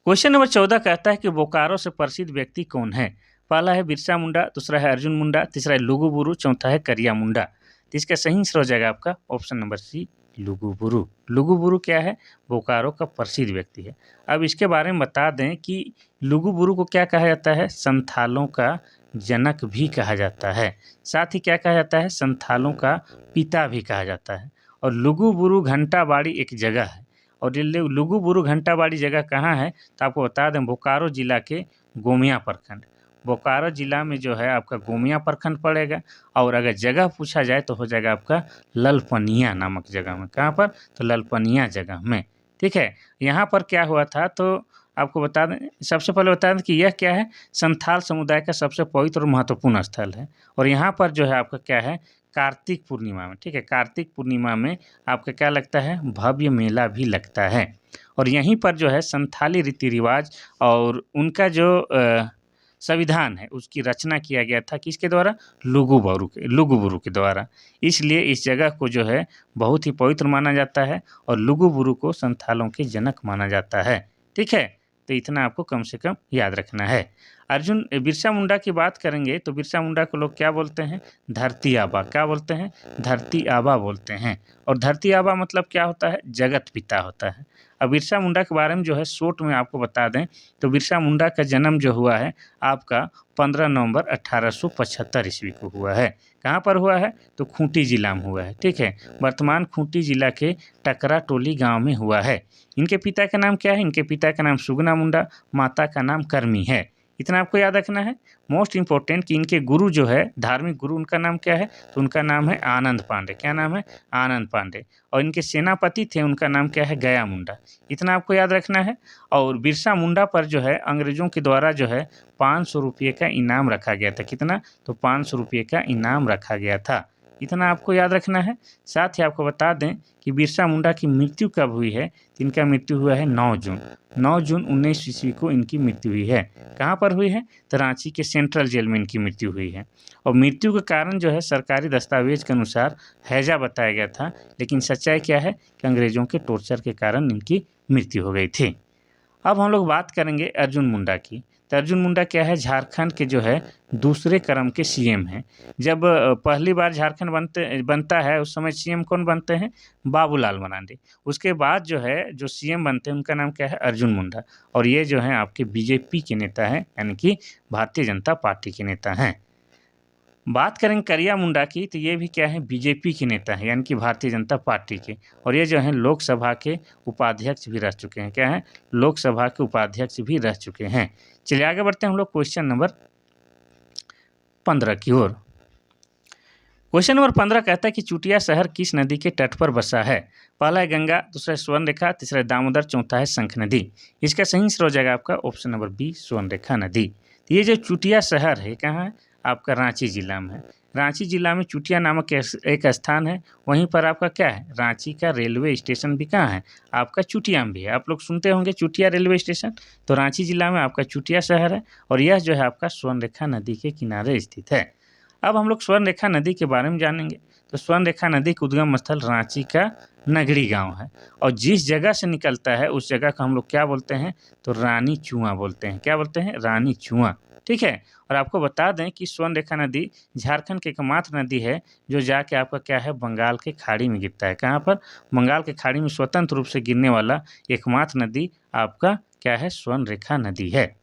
[SPEAKER 1] क्वेश्चन नंबर 14 कहता है कि बोकारो से प्रसिद्ध व्यक्ति कौन है? पहला है बिरसा मुंडा, दूसरा है अर्जुन मुंडा, तीसरा है लुगुबुरु, चौथा है करिया मुंडा। तो इसका सही आंसर हो जाएगा आपका option number C, Luguburu. Luguburu क्या है? बोकारो का प्रसिद्ध व्यक्ति है। अब इसके बारे में बता दें कि लुगुबुरु को क्या कहा जाता है? संथालों का जनक भी कहा जाता है। साथ ही क्या कहा जाता है? संथालों का पिता भी कहा जाता है। और लुगुबुरु घंटाबाड़ी एक जगह है। और ये लुगुबुरु घंटाबाड़ी जगह कहाँ है? तो आपको बता दें बोकारो जिला के गोमिया प्रखंड। बोकारो जिला में जो है आपका गोमिया प्रखंड पड़ेगा। और अगर जगह पूछा जाए तो हो जाएगा आपका ललपनिया नामक जगह में। कहाँ पर? तो ललपनिया जगह में, ठीक है। यहाँ पर क्या हुआ था तो आपको बता दें, सबसे पहले बता दें कि यह क्या है? संथाल समुदाय का सबसे पवित्र और महत्वपूर्ण स्थल है। और यहाँ पर जो है आपका क्या है? कार्तिक पूर्णिमा में, ठीक है, कार्तिक पूर्णिमा में आपका क्या लगता है? भव्य मेला भी लगता है। और यहीं पर जो है संथाली रीति रिवाज और उनका जो संविधान है उसकी रचना किया गया था किसके द्वारा? लुगुबुरु के द्वारा। इसलिए इस जगह को जो है बहुत ही पवित्र माना जाता है और लुगुबुरु को संथालों के जनक माना जाता है, ठीक है। तो इतना आपको कम से कम याद रखना है। बिरसा मुंडा की बात करेंगे तो बिरसा मुंडा को लोग क्या बोलते हैं? धरती आबा। क्या बोलते हैं? धरती आबा बोलते हैं। और धरती आबा मतलब क्या होता है? जगत पिता होता है। अब बिरसा मुंडा के बारे में जो है शॉर्ट में आपको बता दें तो बिरसा मुंडा का जन्म जो हुआ है आपका 15 नवंबर 1875 ईस्वी को हुआ है। कहाँ पर हुआ है? तो खूंटी जिला में हुआ है, ठीक है। वर्तमान खूंटी जिला के टकरा टोली गांव में हुआ है। इनके पिता का नाम क्या है? इनके पिता का नाम सुगना मुंडा, माता का नाम करमी है। इतना आपको याद रखना है। मोस्ट इम्पोर्टेंट कि इनके गुरु जो है, धार्मिक गुरु, उनका नाम क्या है? तो उनका नाम है आनंद पांडे। क्या नाम है? आनंद पांडे। और इनके सेनापति थे, उनका नाम क्या है? गया मुंडा। इतना आपको याद रखना है। और बिरसा मुंडा पर जो है अंग्रेजों के द्वारा जो है 500 रुपये का इनाम रखा गया था। कितना? तो 500 रुपये का इनाम रखा गया था। इतना आपको याद रखना है। साथ ही आपको बता दें कि बिरसा मुंडा की मृत्यु कब हुई है? तो इनका मृत्यु हुआ है 9 जून 19 ईस्वी को इनकी मृत्यु हुई है। कहाँ पर हुई है? तो रांची के सेंट्रल जेल में इनकी मृत्यु हुई है। और मृत्यु का कारण जो है सरकारी दस्तावेज के अनुसार हैजा बताया गया था, लेकिन सच्चाई क्या है कि अंग्रेजों के टॉर्चर के कारण इनकी मृत्यु हो गई थी। अब हम लोग बात करेंगे अर्जुन मुंडा की। तो अर्जुन मुंडा क्या है, झारखंड के जो है दूसरे क्रम के सीएम हैं। जब पहली बार झारखंड बनता है उस समय सीएम कौन बनते हैं, बाबूलाल मरांडी। उसके बाद जो है जो सीएम बनते हैं उनका नाम क्या है, अर्जुन मुंडा। और ये जो है आपके बीजेपी के नेता हैं, यानी कि भारतीय जनता पार्टी के नेता हैं। बात करें करिया मुंडा की, तो ये भी क्या है, बीजेपी के नेता हैं, यानी कि भारतीय जनता पार्टी के। और ये जो है लोकसभा के उपाध्यक्ष भी रह चुके हैं। क्या है, लोकसभा के उपाध्यक्ष भी रह चुके हैं। चलिए आगे बढ़ते हैं हम लोग क्वेश्चन नंबर 15 की ओर। क्वेश्चन नंबर 15 कहता है कि चुटिया शहर किस नदी के तट पर बसा है। पहला है गंगा, दूसरा है स्वर्णरेखा, तीसरा है दामोदर, चौथा है शंख नदी। इसका सही आंसर हो जाएगा आपका ऑप्शन नंबर बी, स्वर्णरेखा नदी। तो ये जो चुटिया शहर है कहाँ है, आपका रांची जिला में है। रांची जिला में चुटिया नामक एक स्थान है। वहीं पर आपका क्या है, रांची का रेलवे स्टेशन भी कहाँ है, आपका चुटिया में भी है। आप लोग सुनते होंगे चुटिया रेलवे स्टेशन, तो रांची जिला में आपका चुटिया शहर है। और यह जो है आपका स्वर्णरेखा नदी के किनारे स्थित है। अब हम लोग स्वर्णरेखा नदी के बारे में जानेंगे। तो स्वर्णरेखा नदी का उद्गम स्थल रांची का नगरी गांव है। और जिस जगह से निकलता है उस जगह को हम लोग क्या बोलते हैं, तो रानी चुआ बोलते हैं। क्या बोलते हैं, रानी चुआ। ठीक है। और आपको बता दें कि स्वर्णरेखा नदी झारखंड की एकमात्र नदी है जो जाके आपका क्या है, बंगाल के खाड़ी में गिरता है। कहाँ पर, बंगाल के खाड़ी में स्वतंत्र रूप से गिरने वाला एकमात्र नदी आपका क्या है, स्वर्णरेखा नदी है।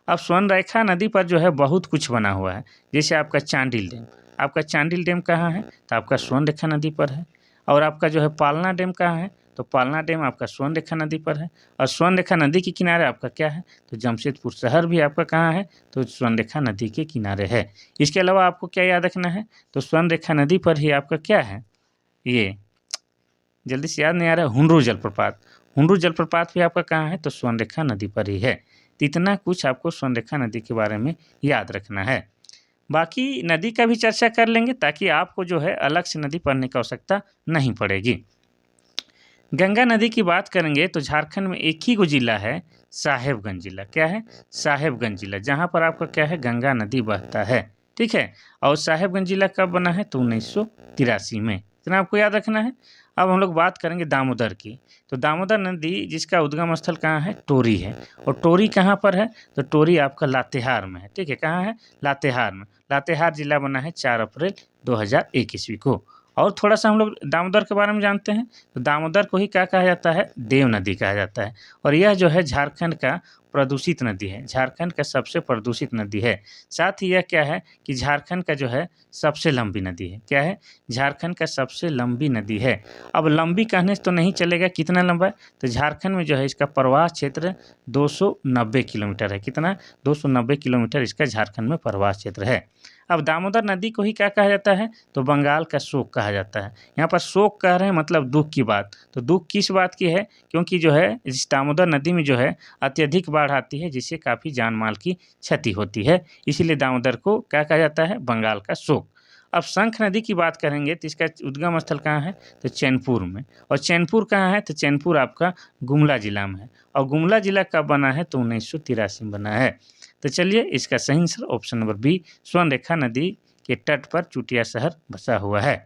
[SPEAKER 1] अब स्वर्णरेखा नदी पर जो है बहुत कुछ बना हुआ है। जैसे आपका चांडिल डैम, आपका चांडिल डैम कहाँ है, तो आपका स्वर्णरेखा नदी पर है। और आपका जो है पालना डैम कहाँ है, तो पालना डैम आपका स्वर्णरेखा नदी पर है। और स्वर्णरेखा नदी के किनारे आपका क्या है, तो जमशेदपुर शहर भी आपका कहाँ है, तो स्वर्णरेखा नदी के किनारे है। इसके अलावा आपको क्या याद रखना है, तो स्वर्णरेखा नदी पर ही आपका क्या है, ये जल्दी से याद नहीं आ रहा है, हुंडरू जलप्रपात। हुंडरू जलप्रपात भी आपका कहाँ है, तो स्वर्णरेखा नदी पर ही है। तो इतना कुछ आपको स्वर्णरेखा नदी के बारे में याद रखना है। बाकी नदी का भी चर्चा कर लेंगे ताकि आपको जो है अलग से नदी पढ़ने की आवश्यकता नहीं पड़ेगी। गंगा नदी की बात करेंगे तो झारखंड में एक ही को जिला है, साहेबगंज जिला। क्या है, साहेबगंज जिला, जहाँ पर आपका क्या है, गंगा नदी बहता है। ठीक है। और साहेबगंज जिला कब बना है, तो 1983 में। इतना आपको याद रखना है। अब हम लोग बात करेंगे दामोदर की। तो दामोदर नदी जिसका उद्गम स्थल कहाँ है, टोरी है। और टोरी कहाँ पर है, तो टोरी आपका लातेहार में है। ठीक है, कहाँ है, लातेहार में। लातेहार जिला बना है 4 अप्रैल 2001 ईस्वी को। और थोड़ा सा हम लोग दामोदर के बारे में जानते हैं। तो दामोदर को ही क्या कहा जाता है, देव नदी कहा जाता है। और यह जो है झारखंड का प्रदूषित नदी है, झारखंड का सबसे प्रदूषित नदी है। साथ ही यह क्या है कि झारखंड का जो है सबसे लंबी नदी है। क्या है, झारखंड का सबसे लंबी नदी है। अब लंबी कहने से तो नहीं चलेगा, कितना लंबा है, तो झारखंड में जो है इसका प्रवाह क्षेत्र 290 किलोमीटर है। कितना, 290 किलोमीटर इसका झारखंड में प्रवाह क्षेत्र है। अब दामोदर नदी को ही क्या कहा जाता है, तो बंगाल का शोक कहा जाता है। यहाँ पर शोक कह रहे हैं मतलब दुख की बात। तो दुख किस बात की है, क्योंकि जो है इस दामोदर नदी में जो है अत्यधिक बाढ़ आती है जिससे काफ़ी जान माल की क्षति होती है। इसीलिए दामोदर को क्या कहा जाता है, बंगाल का शोक। अब शंख नदी की बात करेंगे तो इसका उद्गम स्थल कहाँ है, तो चैनपुर में। और चैनपुर कहाँ है, तो चैनपुर आपका गुमला जिला में है। और गुमला जिला कब बना है, तो 1983 में बना है। तो चलिए इसका सही answer option number B, Swarnarekha नदी के तट पर चुटिया शहर बसा हुआ है।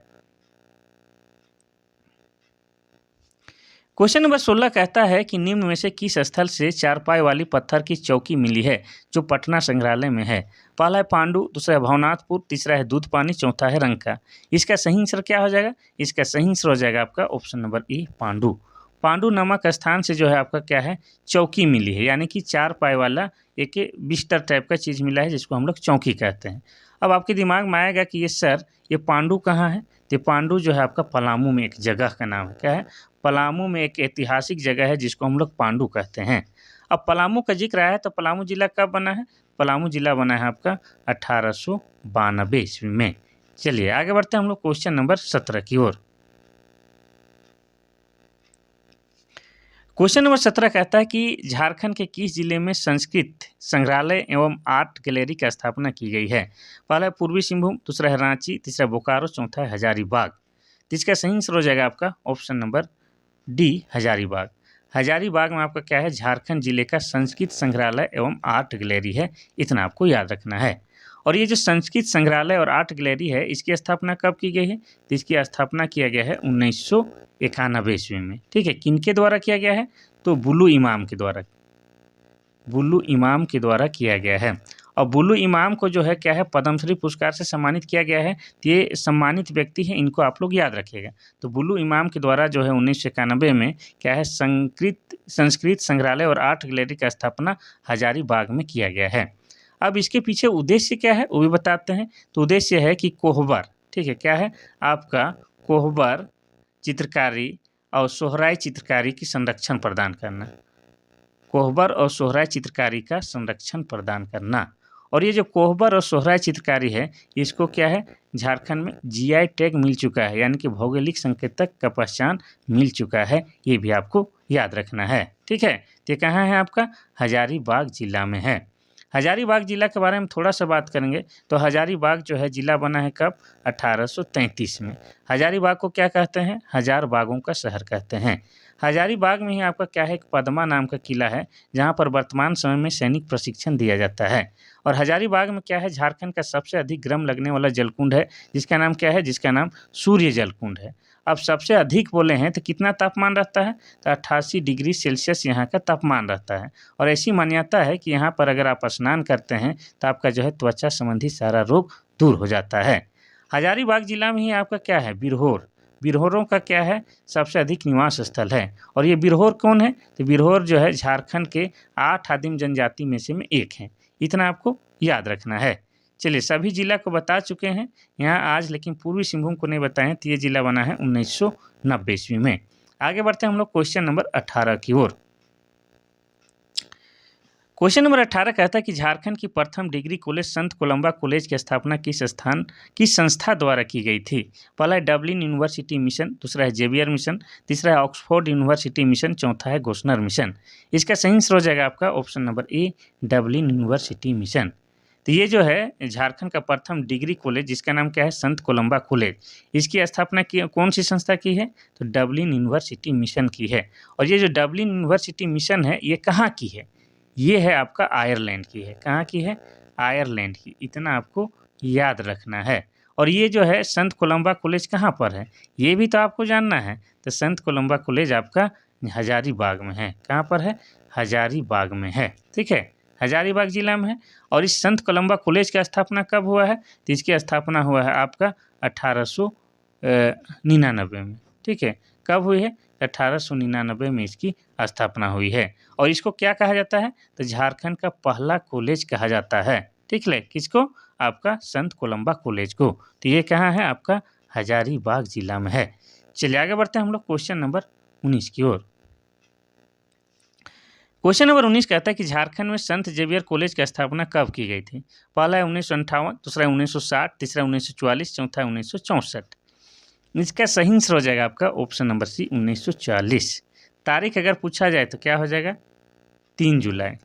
[SPEAKER 1] क्वेश्चन नंबर 16 कहता है कि निम्न में से किस स्थल से चारपाई वाली पत्थर की चौकी मिली है जो पटना संग्रहालय में है। पहला है पांडु, दूसरा है भवनाथपुर, तीसरा है दूध पानी, चौथा है रंका। इसका सही आंसर क्या हो जाएगा, इसका सही आंसर हो जाएगा आपका ऑप्शन नंबर ई, पांडु। पांडु नामक स्थान से जो है आपका क्या है, चौकी मिली है, यानी कि 4 पाई वाला एक बिस्तर टाइप का चीज़ मिला है जिसको हम लोग चौकी कहते हैं। अब आपके दिमाग में आएगा कि ये सर ये पांडु कहाँ है, तो पांडु जो है आपका पलामू में एक जगह का नाम है। क्या है, पलामू में एक ऐतिहासिक जगह है जिसको हम लोग पांडु कहते हैं। अब पलामू का जिक्र आया तो पलामू जिला कब बना है, पलामू जिला बना है आपका 1892 ईस्वी में। चलिए आगे बढ़ते हैं हम लोग क्वेश्चन नंबर 17 की ओर। क्वेश्चन नंबर 17 कहता है कि झारखंड के किस जिले में संस्कृत संग्रहालय एवं आर्ट गैलरी की स्थापना की गई है। पहला है पूर्वी सिंहभूम, दूसरा है रांची, तीसरा बोकारो, चौथा है हजारीबाग। तो इसका सही आंसर हो जाएगा आपका option number D, Hazaribagh. Hazaribagh में आपका क्या है, झारखंड जिले का संस्कृत संग्रहालय एवं आर्ट गैलरी है। इतना आपको याद रखना है। और ये जो संस्कृत संग्रहालय और आर्ट गैलरी है इसकी स्थापना कब की गई है, तो इसकी स्थापना किया गया है 1991 ईस्वी में। ठीक है, किनके द्वारा किया गया है, तो बुलू इमाम के द्वारा। बुल्लू इमाम के द्वारा किया गया है। और बुल्लू इमाम को जो है क्या है, पद्मश्री पुरस्कार से सम्मानित किया गया है। तो ये सम्मानित व्यक्ति हैं, इनको आप लोग याद रखिएगा। तो बुल्लू इमाम के द्वारा जो है 1991 में क्या है, संस्कृत संग्रहालय और आर्ट गैलरी का स्थापना हजारीबाग में किया गया है। अब इसके पीछे उद्देश्य क्या है वो भी बताते हैं। तो उद्देश्य है कि कोहबर, ठीक है, क्या है आपका कोहबर चित्रकारी और सोहराई चित्रकारी की संरक्षण प्रदान करना, कोहबर और सोहराई चित्रकारी का संरक्षण प्रदान करना। और ये जो कोहबर और सोहराई चित्रकारी है, इसको क्या है, झारखंड में जीआई टैग मिल चुका है, यानी कि भौगोलिक संकेतक का पहचान मिल चुका है। ये भी आपको याद रखना है, ठीक है। तो कहाँ है आपका, हजारीबाग जिला में है। हजारीबाग जिला के बारे में थोड़ा सा बात करेंगे तो हजारीबाग जो है जिला बना है कब, 1833 में। हजारीबाग को क्या कहते हैं, हजार बागों का शहर कहते हैं। हजारीबाग में ही आपका क्या है, एक पद्मा नाम का किला है, जहाँ पर वर्तमान समय में सैनिक प्रशिक्षण दिया जाता है। और हजारीबाग में क्या है, झारखंड का सबसे अधिक गर्म लगने वाला जलकुंड है, जिसका नाम क्या है, जिसका नाम सूर्य जलकुंड है। अब सबसे अधिक बोले हैं तो कितना तापमान रहता है, तो 88 डिग्री सेल्सियस यहाँ का तापमान रहता है। और ऐसी मान्यता है कि यहाँ पर अगर आप स्नान करते हैं तो आपका जो है त्वचा संबंधी सारा रोग दूर हो जाता है। हजारीबाग जिला में ही आपका क्या है, बिरहोर, बिरहोरों का क्या है, सबसे अधिक निवास स्थल है। और ये बिरहोर कौन है, तो बिरहोर जो है झारखंड के 8 आदिम जनजाति में से एक हैं। इतना आपको याद रखना है। चलिए, सभी जिला को बता चुके हैं यहाँ आज, लेकिन पूर्वी सिंहभूम को नहीं बताएं। तो ये जिला बना है 1990 ईस्वी में। आगे बढ़ते हैं हम लोग क्वेश्चन नंबर 18 की ओर। क्वेश्चन नंबर 18 कहता है कि झारखंड की प्रथम डिग्री कॉलेज संत कोलंबा कॉलेज की स्थापना किस संस्था द्वारा की गई थी। पहला है डबलिन यूनिवर्सिटी मिशन, दूसरा है जेवियर मिशन, तीसरा है ऑक्सफोर्ड यूनिवर्सिटी मिशन, चौथा है गोस्नर मिशन। इसका सही आंसर हो जाएगा आपका option number A, Dublin university mission. तो ये जो है झारखंड का प्रथम डिग्री कॉलेज, जिसका नाम क्या है, संत कोलंबा कॉलेज, इसकी स्थापना की कौन सी संस्था की है, तो डबलिन यूनिवर्सिटी मिशन की है। और ये जो डबलिन यूनिवर्सिटी मिशन है, ये कहाँ की है, ये है आपका आयरलैंड की है। कहाँ की है, आयरलैंड की। इतना आपको याद रखना है। और ये जो है संत कोलंबा कॉलेज कहाँ पर है, ये भी तो आपको जानना है। तो संत कोलंबा कॉलेज आपका हजारीबाग में है। कहाँ पर है, हजारीबाग में है, ठीक है, हजारीबाग जिला में है। और इस संत कोलंबा कॉलेज की स्थापना कब हुआ है, तो इसकी स्थापना हुआ है आपका 1899 में, ठीक है। कब हुई है, 1899 में इसकी स्थापना हुई है। और इसको क्या कहा जाता है, तो झारखंड का पहला कॉलेज कहा जाता है, ठीक है। किसको, आपका संत कोलंबा कॉलेज को। तो ये कहाँ है, आपका हजारीबाग जिला में है। चलिए आगे बढ़ते हैं हम लोग क्वेश्चन नंबर 19 की ओर। क्वेश्चन नंबर 19 कहता है कि झारखंड में संत जेवियर कॉलेज की स्थापना कब की गई थी। पहला है 1958, दूसरा है 1960, तीसरा 1944, चौथा है 1964। इसका सही आंसर हो जाएगा आपका ऑप्शन नंबर सी, 1940। तारीख अगर पूछा जाए तो क्या हो जाएगा, 3 जुलाई।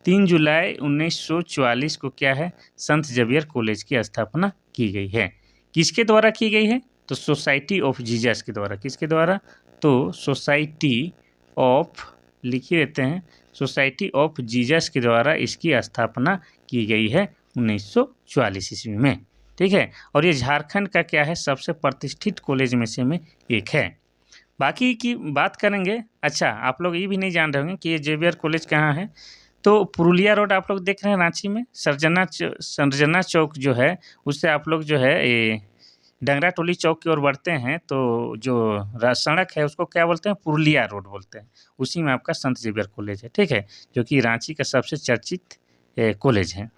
[SPEAKER 1] 3 जुलाई 1944 को क्या है, संत जेवियर कॉलेज की स्थापना की गई है। किसके द्वारा की गई है, तो सोसाइटी ऑफ जीसस के द्वारा। किसके द्वारा, तो सोसाइटी ऑफ, लिखिए देते हैं, सोसाइटी ऑफ जीसस के द्वारा इसकी स्थापना की गई है 1944 ईस्वी में, ठीक है। और ये झारखंड का क्या है, सबसे प्रतिष्ठित कॉलेज में से एक है। बाकी की बात करेंगे। अच्छा, आप लोग ये भी नहीं जान रहे होंगे कि ये जेवियर कॉलेज कहाँ है। तो पुरुलिया रोड आप लोग देख रहे हैं रांची में, सरजना चौक जो है, उससे आप लोग जो है ये डंगरा टोली चौक की ओर बढ़ते हैं, तो जो सड़क है उसको क्या बोलते हैं, पुरुलिया रोड बोलते हैं। उसी में आपका संत जेवियर कॉलेज है, ठीक है, जो कि रांची का सबसे चर्चित कॉलेज है।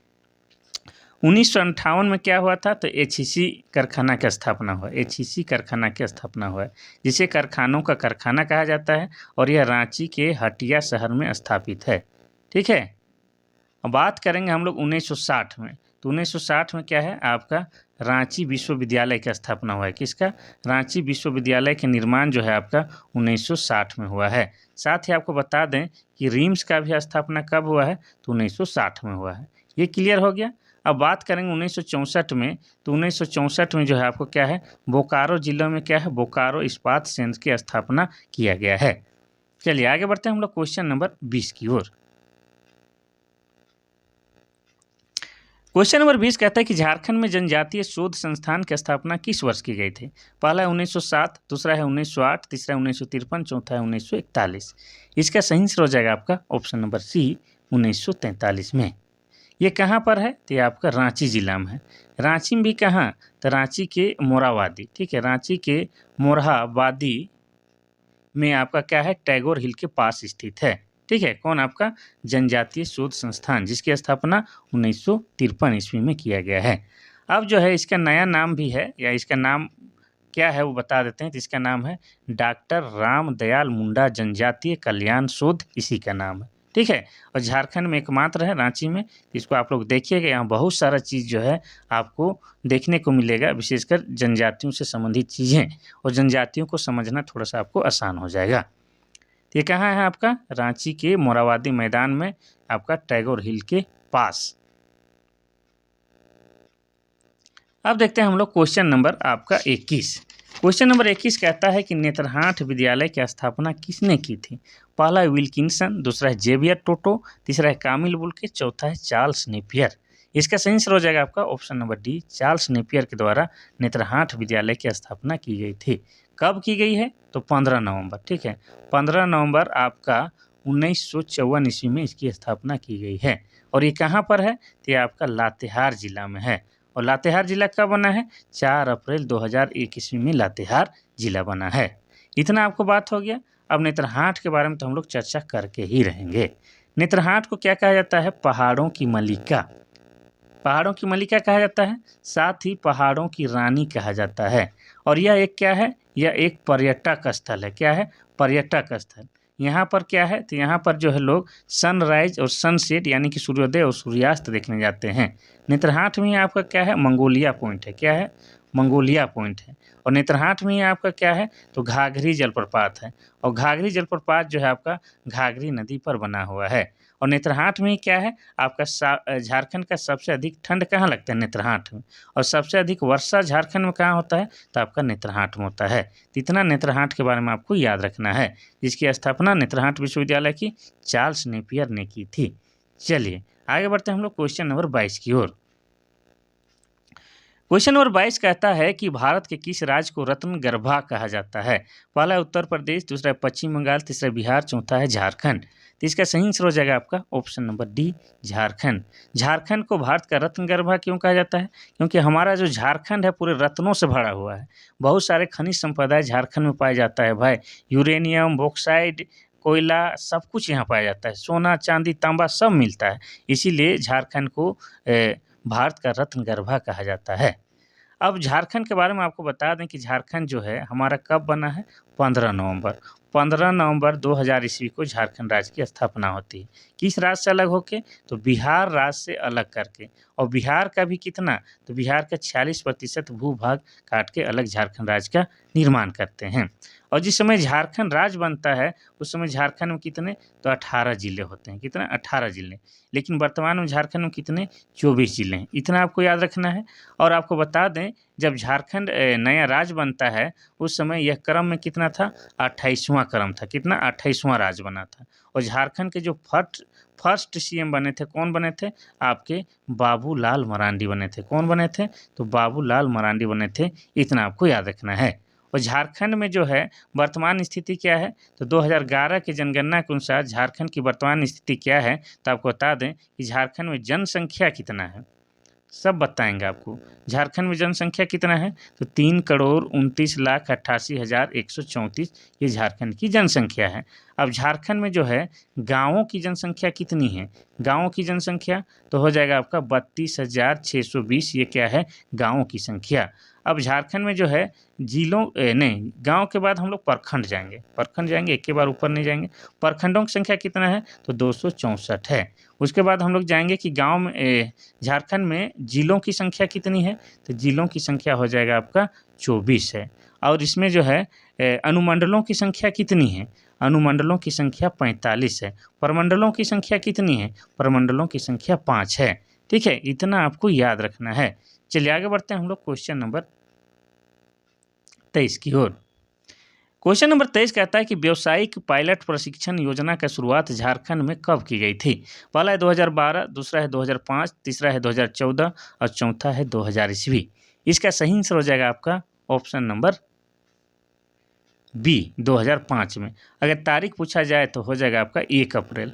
[SPEAKER 1] 1958 में क्या हुआ था, तो एचईसी कारखाना की स्थापना हुआ। एचईसी कारखाना की स्थापना हुआ, जिसे कारखानों का कारखाना कहा जाता है। और यह रांची के हटिया शहर में स्थापित है, ठीक है। अब बात करेंगे हम लोग 1960 में। तो 1960 में क्या है, आपका रांची विश्वविद्यालय की स्थापना हुआ है। किसका, रांची विश्वविद्यालय के निर्माण जो है आपका 1960 में हुआ है। साथ ही आपको बता दें कि रिम्स का भी स्थापना कब हुआ है, तो 1960 में हुआ है। ये क्लियर हो गया। अब बात करेंगे 1964 में। तो 1964 में जो है आपको क्या है, बोकारो जिले में क्या है, बोकारो इस्पात संयंत्र की स्थापना किया गया है। चलिए आगे बढ़ते हैं हम लोग क्वेश्चन नंबर 20 की ओर। क्वेश्चन नंबर 20 कहता है कि झारखंड में जनजातीय शोध संस्थान की स्थापना किस वर्ष की गई थी। पहला है 1907, दूसरा है 1908, तीसरा 1953, चौथा है 1941। इसका सही आंसर हो जाएगा आपका ऑप्शन नंबर सी, 1943 में। ये कहाँ पर है? तो ये आपका रांची जिला में है। रांची में भी कहाँ? तो रांची के मोरहाबादी, ठीक है, रांची के मोरहाबादी में आपका क्या है? टैगोर हिल के पास स्थित है, ठीक है। कौन? आपका जनजातीय शोध संस्थान, जिसकी स्थापना 1953 ईस्वी में किया गया है। अब जो है इसका नया नाम भी है, या इसका नाम क्या है वो बता देते हैं। तो इसका नाम है डॉक्टर राम दयाल मुंडा जनजातीय कल्याण शोध, इसी का नाम है, ठीक है। और झारखंड में एकमात्र है, रांची में। इसको आप लोग देखिएगा, यहाँ बहुत सारा चीज़ जो है आपको देखने को मिलेगा, विशेषकर जनजातियों से संबंधित चीज़ें, और जनजातियों को समझना थोड़ा सा आपको आसान हो जाएगा। तो ये कहाँ है? आपका रांची के मोरहाबादी मैदान में, आपका टैगोर हिल के पास। अब देखते हैं हम लोग क्वेश्चन नंबर आपका 21। क्वेश्चन नंबर 21 कहता है कि नेत्रहाट विद्यालय की स्थापना किसने की थी? पहला है विल्किंसन, दूसरा है जेवियर टोटो, तीसरा है कामिल बुल्के, चौथा है चार्ल्स नेपियर। इसका सही आंसर हो जाएगा आपका option number D, Charles Napier के द्वारा नेत्रहाट विद्यालय की स्थापना की गई थी। कब की गई है? तो 15 नवंबर, ठीक है, 15 नवंबर आपका 1954 ईस्वी में इसकी स्थापना की गई है। और ये कहाँ पर है? तो ये आपका लातेहार जिला में है। और लातेहार जिला कब बना है? 4 अप्रैल 2001 ईस्वी में लातेहार जिला बना है। इतना आपको बात हो गया। अब नेत्रहाट के बारे में तो हम लोग चर्चा करके ही रहेंगे। नेत्रहाट को क्या कहा जाता है? पहाड़ों की मलिका। पहाड़ों की मलिका कहा जाता है, साथ ही पहाड़ों की रानी कहा जाता है। और यह एक क्या है? यह एक पर्यटक स्थल है। क्या है? पर्यटक स्थल। यहाँ पर क्या है? तो यहाँ पर जो है लोग सनराइज और सनसेट यानी कि सूर्योदय और सूर्यास्त देखने जाते हैं। नेत्रहाट में आपका क्या है? मंगोलिया पॉइंट है। क्या है? मंगोलिया पॉइंट है। और नेत्रहाट में आपका क्या है? तो घाघरी जलप्रपात है। और घाघरी जलप्रपात जो है आपका घाघरी नदी पर बना हुआ है। और नेत्रहाट में क्या है? आपका झारखंड का सबसे अधिक ठंड कहाँ लगता है? नेत्रहाट में। और सबसे अधिक वर्षा झारखंड में कहाँ होता है? तो आपका नेत्रहाट में होता है। तो इतना नेत्रहाट के बारे में आपको याद रखना है, जिसकी स्थापना नेत्रहाट विश्वविद्यालय की चार्ल्स नेपियर ने की थी। चलिए आगे बढ़ते हैं हम लोग क्वेश्चन नंबर 22 की ओर। क्वेश्चन नंबर 22 कहता है कि भारत के किस राज्य को रत्न गर्भा कहा जाता है? पहला है उत्तर प्रदेश, दूसरा है पश्चिम बंगाल, तीसरा बिहार, चौथा है झारखंड। तो इसका सही आंसर हो जाएगा आपका option number D, Jharkhand. Jharkhand को भारत का रत्न गर्भा क्यों कहा जाता है? क्योंकि हमारा जो झारखंड है पूरे रत्नों से भरा हुआ है। बहुत सारे खनिज संपदा झारखंड में पाया जाता है भाई। यूरेनियम, बॉक्साइड, कोयला, सब कुछ यहाँ पाया जाता है। सोना, चांदी, तांबा सब मिलता है। इसीलिए झारखंड को भारत का रत्न गर्भा कहा जाता है। अब झारखंड के बारे में आपको बता दें कि झारखंड जो है हमारा कब बना है? 15 नवंबर। 15 नवंबर 2000 ईस्वी को झारखंड राज्य की स्थापना होती है। किस राज्य से अलग होके? तो बिहार राज्य से अलग करके। और बिहार का भी कितना? तो बिहार का 46% भूभाग काट के अलग झारखंड राज्य का निर्माण करते हैं। और जिस समय झारखंड राज्य बनता है उस समय झारखंड में कितने? तो 18 जिले होते हैं। कितना? 18 जिले। लेकिन वर्तमान में झारखंड में कितने? 24 जिले हैं। इतना आपको याद रखना है। और आपको बता दें जब झारखंड नया राज्य बनता है उस समय यह क्रम में कितना था? 28वां क्रम था। कितना? 28वां राज्य बना था। और झारखंड के जो फर्स्ट सीएम बने थे, कौन बने थे? आपके बाबूलाल मरांडी बने थे। कौन बने थे? तो बाबूलाल मरांडी बने थे। इतना आपको याद रखना है। और झारखंड में जो है वर्तमान स्थिति क्या है? तो 2011 की जनगणना के अनुसार झारखंड की वर्तमान स्थिति क्या है? तो आपको बता दें कि झारखंड में जनसंख्या कितना है, सब बताएंगे आपको। झारखंड में जनसंख्या कितना है? तो 3,29,88,134 ये झारखंड की जनसंख्या है। अब झारखंड में जो है गाँवों की जनसंख्या कितनी है? गाँवों की जनसंख्या तो हो जाएगा आपका 32,620। ये क्या है? गाँवों की संख्या। अब झारखंड में जो है जिलों नहीं, गांव के बाद हम लोग प्रखंड जाएंगे। प्रखंड जाएंगे, एक के बार ऊपर नहीं जाएंगे। प्रखंडों की संख्या कितना है? तो 264 है। उसके बाद हम लोग जाएंगे कि गांव में झारखंड में जिलों की संख्या कितनी है? तो जिलों की संख्या हो जाएगा आपका 24 है। और इसमें जो है अनुमंडलों की संख्या कितनी है? अनुमंडलों की संख्या 45 है। प्रमंडलों की संख्या कितनी है? प्रमंडलों की संख्या 5 है। ठीक है, इतना आपको याद रखना है। चलिए आगे बढ़ते हैं हम लोग क्वेश्चन नंबर 23 की ओर। क्वेश्चन नंबर 23 कहता है कि व्यावसायिक पायलट प्रशिक्षण योजना का शुरुआत झारखंड में कब की गई थी? पहला है 2012, दूसरा है 2005, तीसरा है 2014 और चौथा है 2000 ईस्वी। इसका सही आंसर हो जाएगा आपका ऑप्शन नंबर बी, 2005 में। अगर तारीख पूछा जाए तो हो जाएगा आपका 1 अप्रैल।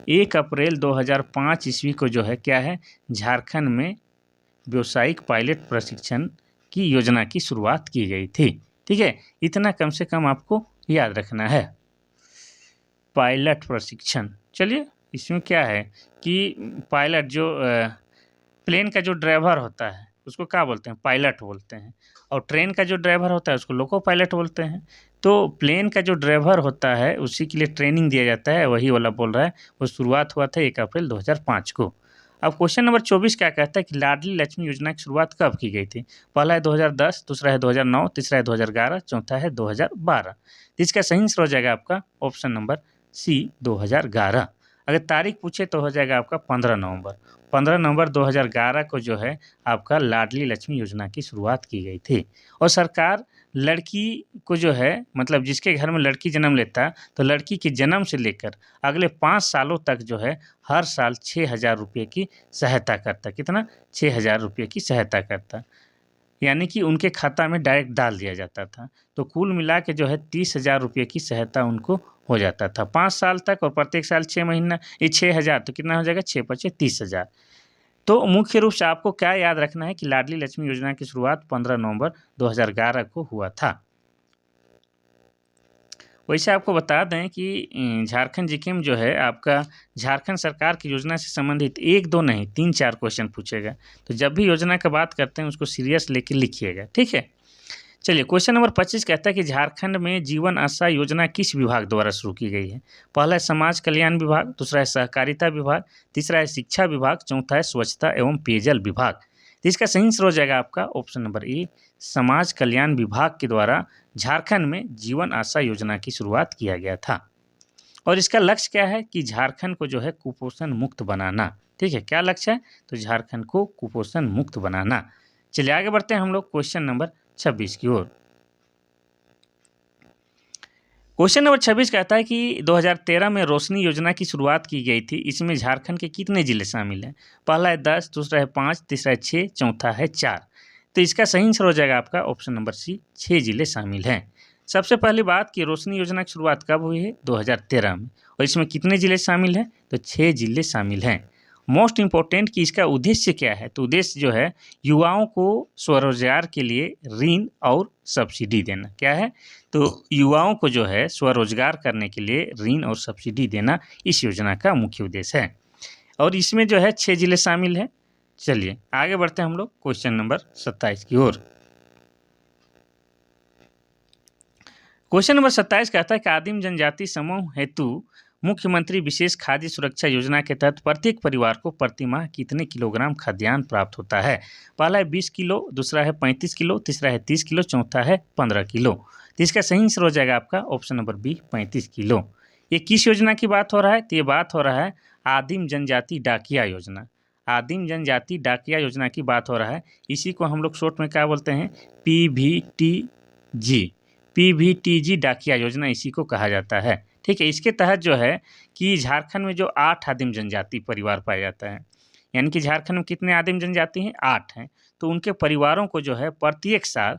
[SPEAKER 1] 1 अप्रैल 2005 ईस्वी को जो है क्या है, झारखंड में व्यावसायिक पायलट प्रशिक्षण की योजना की शुरुआत की गई थी। ठीक है, इतना कम से कम आपको याद रखना है। पायलट प्रशिक्षण, चलिए इसमें क्या है कि पायलट जो प्लेन का जो ड्राइवर होता है उसको क्या बोलते हैं, पायलट बोलते हैं, और ट्रेन का जो ड्राइवर होता है उसको लोको पायलट बोलते हैं। तो प्लेन का जो ड्राइवर होता है उसी के लिए ट्रेनिंग दिया जाता है, वही वाला बोल रहा है। वो शुरुआत हुआ था 1 अप्रैल 2005 को। अब क्वेश्चन नंबर 24 क्या कहता है कि लाडली लक्ष्मी योजना की शुरुआत कब की गई थी? पहला है 2010, दूसरा है 2009, तीसरा है 2011, चौथा है 2012। इसका सही आंसर हो जाएगा आपका ऑप्शन नंबर सी 2011। अगर तारीख पूछे तो हो जाएगा आपका 15 नवंबर। 15 नवंबर 2011 को जो है आपका लाडली लक्ष्मी योजना की शुरुआत की गई थी। और सरकार लड़की को जो है, मतलब जिसके घर में लड़की जन्म लेता है तो लड़की के जन्म से लेकर अगले 5 सालों तक जो है हर साल 6,000 रुपये की सहायता करता। कितना? 6,000 रुपये की सहायता करता, यानी कि उनके खाता में डायरेक्ट डाल दिया जाता था। तो कुल मिला के जो है 30,000 रुपये की सहायता उनको हो जाता था 5 साल तक, और प्रत्येक साल 6 महीना ये 6,000, तो कितना हो जाएगा, 6 पचे 30,000। तो मुख्य रूप से आपको क्या याद रखना है कि लाडली लक्ष्मी योजना की शुरुआत 15 नवंबर 2011 को हुआ था। वैसे आपको बता दें कि झारखंड जीकेम जो है आपका झारखंड सरकार की योजना से संबंधित 1-2 नहीं 3-4 क्वेश्चन पूछेगा। तो जब भी योजना की बात करते हैं उसको सीरियस लेके लिखिएगा, ठीक है। चलिए क्वेश्चन नंबर 25 कहता है कि झारखंड में जीवन आशा योजना किस विभाग द्वारा शुरू की गई है? पहला है समाज कल्याण विभाग, दूसरा है सहकारिता विभाग, तीसरा है शिक्षा विभाग, चौथा है स्वच्छता एवं पेयजल विभाग। तो इसका सही आंसर हो जाएगा आपका ऑप्शन नंबर ए, समाज कल्याण विभाग के द्वारा झारखंड में जीवन आशा योजना की शुरुआत किया गया था। और इसका लक्ष्य क्या है कि झारखंड को जो है कुपोषण मुक्त बनाना। ठीक है, क्या लक्ष्य है? तो झारखंड को कुपोषण मुक्त बनाना। चलिए आगे बढ़ते हैं हम लोग क्वेश्चन नंबर 26 की ओर। क्वेश्चन नंबर 26 कहता है कि 2013 में रोशनी योजना की शुरुआत की गई थी। इसमें झारखंड के कितने जिले शामिल हैं? पहला है 10, दूसरा है 5, तीसरा है 6, चौथा है 4। तो इसका सही आंसर हो जाएगा आपका ऑप्शन नंबर सी, 6 जिले शामिल हैं। सबसे पहली बात कि रोशनी योजना की शुरुआत कब हुई है? 2013 में। और इसमें कितने जिले शामिल हैं? तो 6 जिले शामिल हैं। मोस्ट इम्पोर्टेंट कि इसका उद्देश्य क्या है? तो उद्देश्य जो है युवाओं को स्वरोजगार के लिए ऋण और सब्सिडी देना। क्या है? तो युवाओं को जो है स्वरोजगार करने के लिए ऋण और सब्सिडी देना इस योजना का मुख्य उद्देश्य है। और इसमें जो है 6 जिले शामिल हैं। चलिए आगे बढ़ते हैं हम लोग क्वेश्चन नंबर 27 की ओर। क्वेश्चन नंबर 27 कहता है कि आदिम जनजाति समूह हेतु मुख्यमंत्री विशेष खाद्य सुरक्षा योजना के तहत प्रत्येक परिवार को प्रति माह कितने किलोग्राम खाद्यान्न प्राप्त होता है? पहला है 20 किलो, दूसरा है 35 किलो, तीसरा है 30 किलो, चौथा है 15 किलो। तो इसका सही आंसर हो जाएगा आपका ऑप्शन नंबर बी, 35 किलो। ये किस योजना की बात हो रहा है? तो ये बात हो रहा है आदिम जनजाति डाकिया योजना। आदिम जनजाति डाकिया योजना की बात हो रहा है। इसी को हम लोग शॉर्ट में क्या बोलते हैं? PVTG। PVTG डाकिया योजना इसी को कहा जाता है। ठीक है, इसके तहत जो है कि झारखंड में जो 8 आदिम जनजाति परिवार पाया जाता है, यानी कि झारखंड में कितने आदिम जनजाति हैं? 8 हैं। तो उनके परिवारों को जो है प्रत्येक साल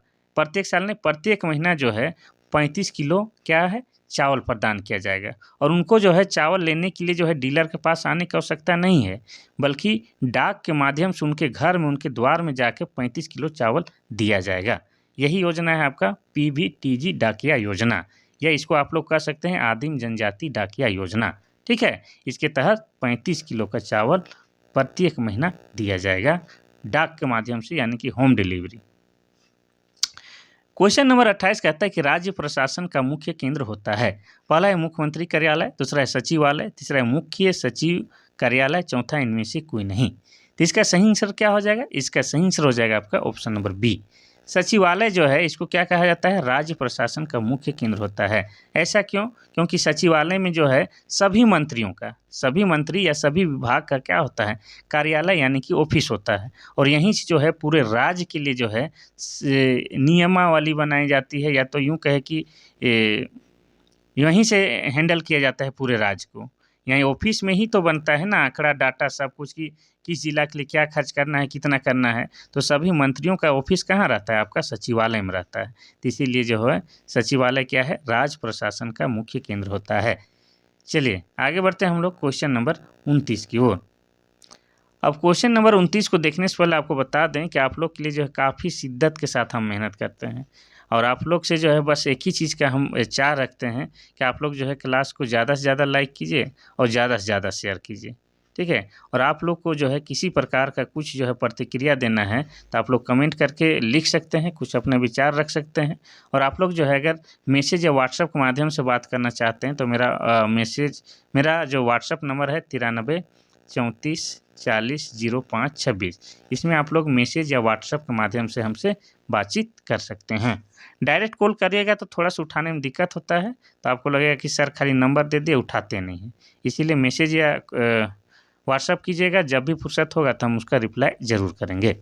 [SPEAKER 1] नहीं प्रत्येक महीना जो है 35 किलो क्या है चावल प्रदान किया जाएगा। और उनको जो है चावल लेने के लिए जो है डीलर के पास आने की आवश्यकता नहीं है, बल्कि डाक के माध्यम से उनके घर में उनके द्वार में जाके 35 किलो चावल दिया जाएगा। यही योजना है आपका PVTG डाकिया योजना, या इसको आप लोग कह सकते हैं आदिम जनजाति डाकिया योजना। ठीक है, इसके तहत 35 किलो का चावल प्रत्येक महीना दिया जाएगा डाक के माध्यम से, यानी कि होम डिलीवरी। क्वेश्चन नंबर 28 कहता है कि राज्य प्रशासन का मुख्य केंद्र होता है। पहला है मुख्यमंत्री कार्यालय, दूसरा है सचिवालय, तीसरा है मुख्य सचिव कार्यालय, चौथा इनमें से कोई नहीं। तो इसका सही आंसर क्या हो जाएगा? इसका सही आंसर हो जाएगा आपका ऑप्शन नंबर बी। सचिवालय जो है इसको क्या कहा जाता है? राज्य प्रशासन का मुख्य केंद्र होता है। ऐसा क्यों? क्योंकि सचिवालय में जो है सभी मंत्रियों का, सभी मंत्री या सभी विभाग का क्या होता है? कार्यालय यानी कि ऑफिस होता है। और यहीं से जो है पूरे राज्य के लिए जो है नियमावली बनाई जाती है, या तो यूँ कहे कि यहीं से हैंडल किया जाता है पूरे राज्य को। यहीं ऑफिस में ही तो बनता है ना आंकड़ा डाटा सब कुछ, कि किस जिला के लिए क्या खर्च करना है, कितना करना है। तो सभी मंत्रियों का ऑफिस कहाँ रहता है? आपका सचिवालय में रहता है। तो इसीलिए जो है सचिवालय क्या है? राज्य प्रशासन का मुख्य केंद्र होता है। चलिए आगे बढ़ते हैं हम लोग क्वेश्चन नंबर 29 की ओर। अब क्वेश्चन नंबर 29 को देखने से पहले आपको बता दें कि आप लोग के लिए जो है काफ़ी शिद्दत के साथ हम मेहनत करते हैं और आप लोग से जो है बस एक ही चीज़ का हम चाह रखते हैं कि आप लोग जो है क्लास को ज़्यादा से ज़्यादा लाइक कीजिए और ज़्यादा से ज़्यादा शेयर कीजिए, ठीक है। और आप लोग को जो है किसी प्रकार का कुछ जो है प्रतिक्रिया देना है तो आप लोग कमेंट करके लिख सकते हैं, कुछ अपने विचार रख सकते हैं। और आप लोग जो है अगर मैसेज या व्हाट्सएप के माध्यम से बात करना चाहते हैं तो मेरा जो व्हाट्सएप नंबर है 93 34 40 05 26, इसमें आप लोग मैसेज या व्हाट्सएप के माध्यम से हमसे बातचीत कर सकते हैं। डायरेक्ट कॉल करिएगा तो थोड़ा सा उठाने में दिक्कत होता है, तो आपको लगेगा कि सर खाली नंबर दे दिए उठाते नहीं हैं, इसीलिए मैसेज या व्हाट्सएप कीजिएगा, जब भी फुर्सत होगा तो हम उसका रिप्लाई ज़रूर करेंगे।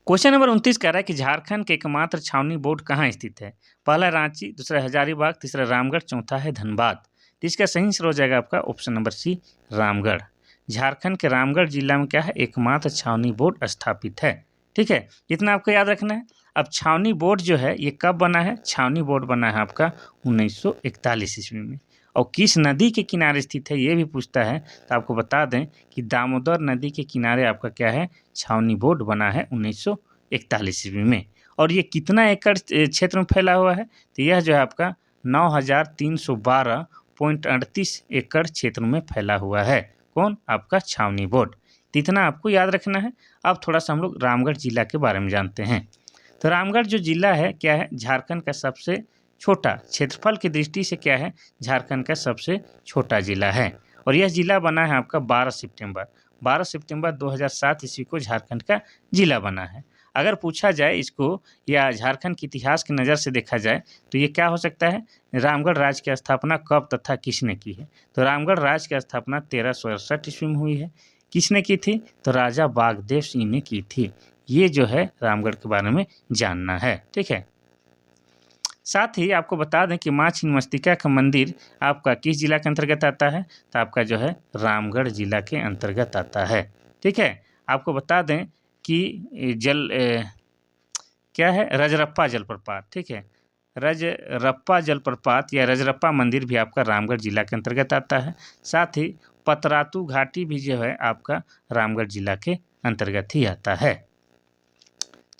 [SPEAKER 1] क्वेश्चन नंबर 29 कह रहा है कि झारखंड के एकमात्र छावनी बोर्ड कहाँ स्थित है? पहला रांची, दूसरा हजारीबाग, तीसरा रामगढ़, चौथा है धनबाद। तो इसका सही आंसर हो जाएगा आपका option number C, Ramgarh. Jharkhand के रामगढ़ जिला में क्या है? एकमात्र छावनी बोर्ड स्थापित है, ठीक है। इतना आपको याद रखना है। अब छावनी बोर्ड जो है ये कब बना है? छावनी बोर्ड बना है आपका 1941 ईस्वी में। और किस नदी के किनारे स्थित है ये भी पूछता है, तो आपको बता दें कि दामोदर नदी के किनारे आपका क्या है? छावनी बोर्ड बना है 1941 ईस्वी में। और ये कितना एकड़ क्षेत्र में फैला हुआ है? तो यह जो है आपका 9312.38 एकड़ क्षेत्र में फैला हुआ है। कौन? आपका छावनी बोर्ड। तो इतना आपको याद रखना है। अब थोड़ा सा हम लोग रामगढ़ जिला के बारे में जानते हैं। तो रामगढ़ जो जिला है क्या है? झारखंड का सबसे छोटा, क्षेत्रफल की दृष्टि से क्या है? झारखंड का सबसे छोटा जिला है। और यह जिला बना है आपका 12 सितंबर 2007 ईस्वी को झारखंड का जिला बना है। अगर पूछा जाए इसको या झारखंड के इतिहास की नज़र से देखा जाए तो ये क्या हो सकता है? रामगढ़ राज्य की स्थापना कब तथा किसने की है? तो रामगढ़ राज्य की स्थापना 1368 ईस्वी में हुई है। किसने की थी? तो राजा बागदेव सिंह ने की थी। ये जो है रामगढ़ के बारे में जानना है, ठीक है। साथ ही आपको बता दें कि माँ छिन्नमस्तिका का मंदिर आपका किस जिला के अंतर्गत आता है? तो आपका जो है रामगढ़ जिला के अंतर्गत आता है, ठीक है। आपको बता दें कि क्या है? रजरप्पा जलप्रपात, ठीक है। रजरप्पा जलप्रपात या रजरप्पा मंदिर भी आपका रामगढ़ जिला के अंतर्गत आता है। साथ ही पतरातू घाटी भी जो है आपका रामगढ़ जिला के अंतर्गत ही आता है।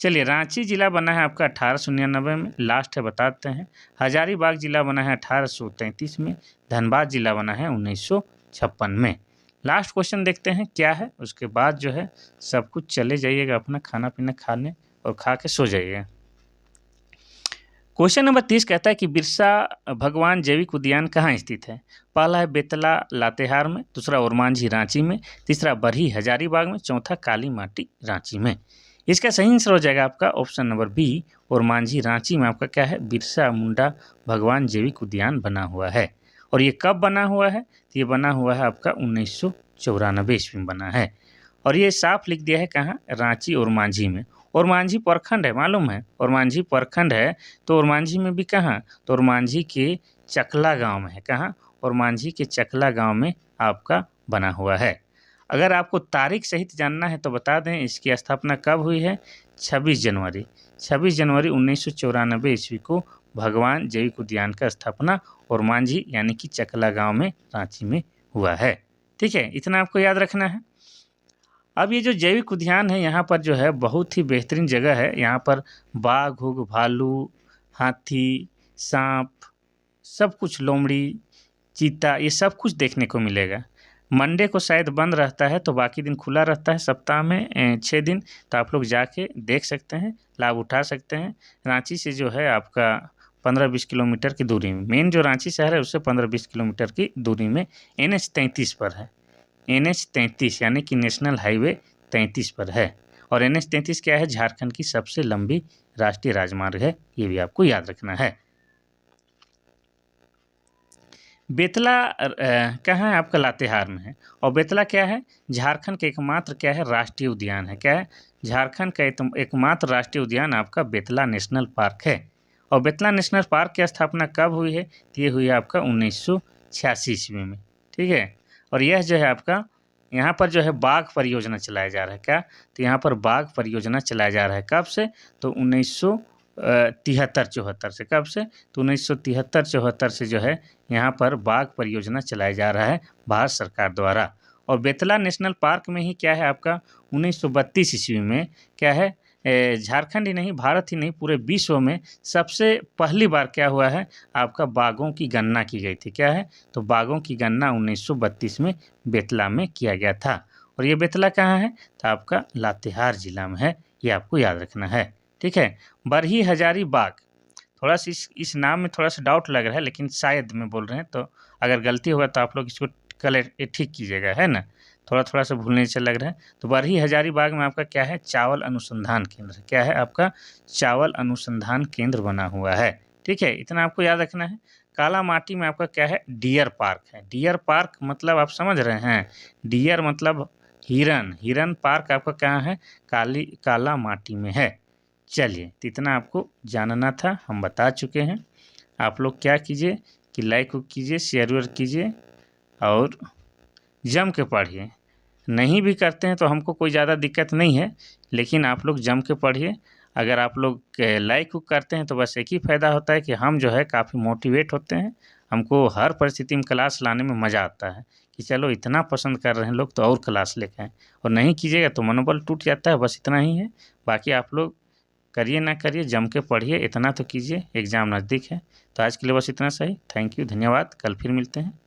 [SPEAKER 1] चलिए रांची जिला बना है आपका 1899 में, लास्ट है बताते हैं। हजारीबाग जिला बना है 1833 में। धनबाद जिला बना है 1956 में। लास्ट क्वेश्चन देखते हैं क्या है, उसके बाद जो है सब कुछ चले जाइएगा अपना खाना पीना खाने और खा के सो जाइएगा। क्वेश्चन नंबर 30 कहता है कि बिरसा भगवान जैविक उद्यान कहाँ स्थित है? पहला है बेतला लातेहार में, दूसरा ओरमांझी रांची में, तीसरा बरही हजारीबाग में, चौथा काली माटी रांची में। इसका सही आंसर हो जाएगा आपका option number B, Ormanjhi Ranchi में आपका क्या है? बिरसा मुंडा भगवान जैविक उद्यान बना हुआ है। और ये कब बना हुआ है? तो ये बना हुआ है आपका 1994 ईस्वी में बना है। और ये साफ लिख दिया है कहाँ? रांची ओरमांझी में। ओरमांझी प्रखंड है, मालूम है? ओरमांझी प्रखंड है तो ओरमांझी में भी कहाँ? तो ओरमांझी के चकला गांव में है। कहाँ? ओरमांझी के चकला गांव में आपका बना हुआ है। अगर आपको तारीख सहित जानना है तो बता दें इसकी स्थापना कब हुई है? 26 जनवरी 1994 ईस्वी को भगवान जैविक उद्यान का स्थापना ओरमांझी यानी कि चकला गांव में रांची में हुआ है, ठीक है। इतना आपको याद रखना है। अब ये जो जैविक उद्यान है यहाँ पर जो है बहुत ही बेहतरीन जगह है। यहाँ पर बाघ हुग, भालू, हाथी, सांप, सब कुछ, लोमड़ी, चीता, ये सब कुछ देखने को मिलेगा। मंडे को शायद बंद रहता है तो बाकी दिन खुला रहता है, सप्ताह में 6 दिन। तो आप लोग जाके देख सकते हैं, लाभ उठा सकते हैं। रांची से जो है आपका 15-20 किलोमीटर की दूरी में, मेन जो रांची शहर है उससे 15-20 किलोमीटर की दूरी में NH 33 पर है। NH 33 यानी कि नेशनल हाईवे 33 पर है। और NH 33 क्या है? झारखंड की सबसे लंबी राष्ट्रीय राजमार्ग है, ये भी आपको याद रखना है। बेतला कहाँ है? आपका लातेहार में है। और बेतला क्या है? झारखंड का एकमात्र क्या है? राष्ट्रीय उद्यान है। क्या है? झारखंड का एकमात्र राष्ट्रीय उद्यान आपका बेतला नेशनल पार्क है। और बेतला नेशनल पार्क की स्थापना कब हुई है? तो ये हुई है आपका 1986 ईस्वी में, ठीक है। और यह जो है आपका यहाँ पर जो है बाघ परियोजना चलाया जा रहा है। क्या? तो यहाँ पर बाघ परियोजना चलाया जा रहा है। कब से? तो 1973-74 से। कब से? तो 1973-74 से जो है यहाँ पर बाघ परियोजना चलाया जा रहा है भारत सरकार द्वारा। और बेतला नेशनल पार्क में ही क्या है आपका 1932 ईस्वी में क्या है, झारखंड ही नहीं, भारत ही नहीं, पूरे विश्व में सबसे पहली बार क्या हुआ है आपका बाघों की गणना की गई थी। क्या है? तो बाघों की गणना 1932 में बेतला में किया गया था। और ये बेतला कहाँ है? तो आपका लातेहार जिला में है, ये आपको याद रखना है। ठीक है। बरही हजारी बाघ, थोड़ा सा इस नाम में थोड़ा सा डाउट लग रहा है, लेकिन शायद में बोल रहे हैं, तो अगर गलती होगा तो आप लोग इसको ठीक कीजिएगा, है ना। थोड़ा थोड़ा सा भूलने से लग रहा है। तो बरही हजारीबाग में आपका क्या है, चावल अनुसंधान केंद्र। क्या है आपका? चावल अनुसंधान केंद्र बना हुआ है। ठीक है, इतना आपको याद रखना है। काला माटी में आपका क्या है, डियर पार्क है। डियर पार्क मतलब आप समझ रहे हैं, डियर मतलब हिरन, हिरन पार्क आपका कहाँ है, काला माटी में है। चलिए, तो इतना आपको जानना था, हम बता चुके हैं। आप लोग क्या कीजिए कि लाइक कीजिए, शेयर कीजिए और जम के पढ़िए। नहीं भी करते हैं तो हमको कोई ज़्यादा दिक्कत नहीं है, लेकिन आप लोग जम के पढ़िए। अगर आप लोग लाइक करते हैं तो बस एक ही फ़ायदा होता है कि हम जो है काफ़ी मोटिवेट होते हैं, हमको हर परिस्थिति में क्लास लाने में मज़ा आता है कि चलो इतना पसंद कर रहे हैं लोग तो और क्लास लेके आएँ। और नहीं कीजिएगा तो मनोबल टूट जाता है, बस इतना ही है। बाकी आप लोग करिए ना करिए, जम के पढ़िए, इतना तो कीजिए, एग्ज़ाम नज़दीक है। तो आज के लिए बस इतना सही। थैंक यू, धन्यवाद, कल फिर मिलते हैं।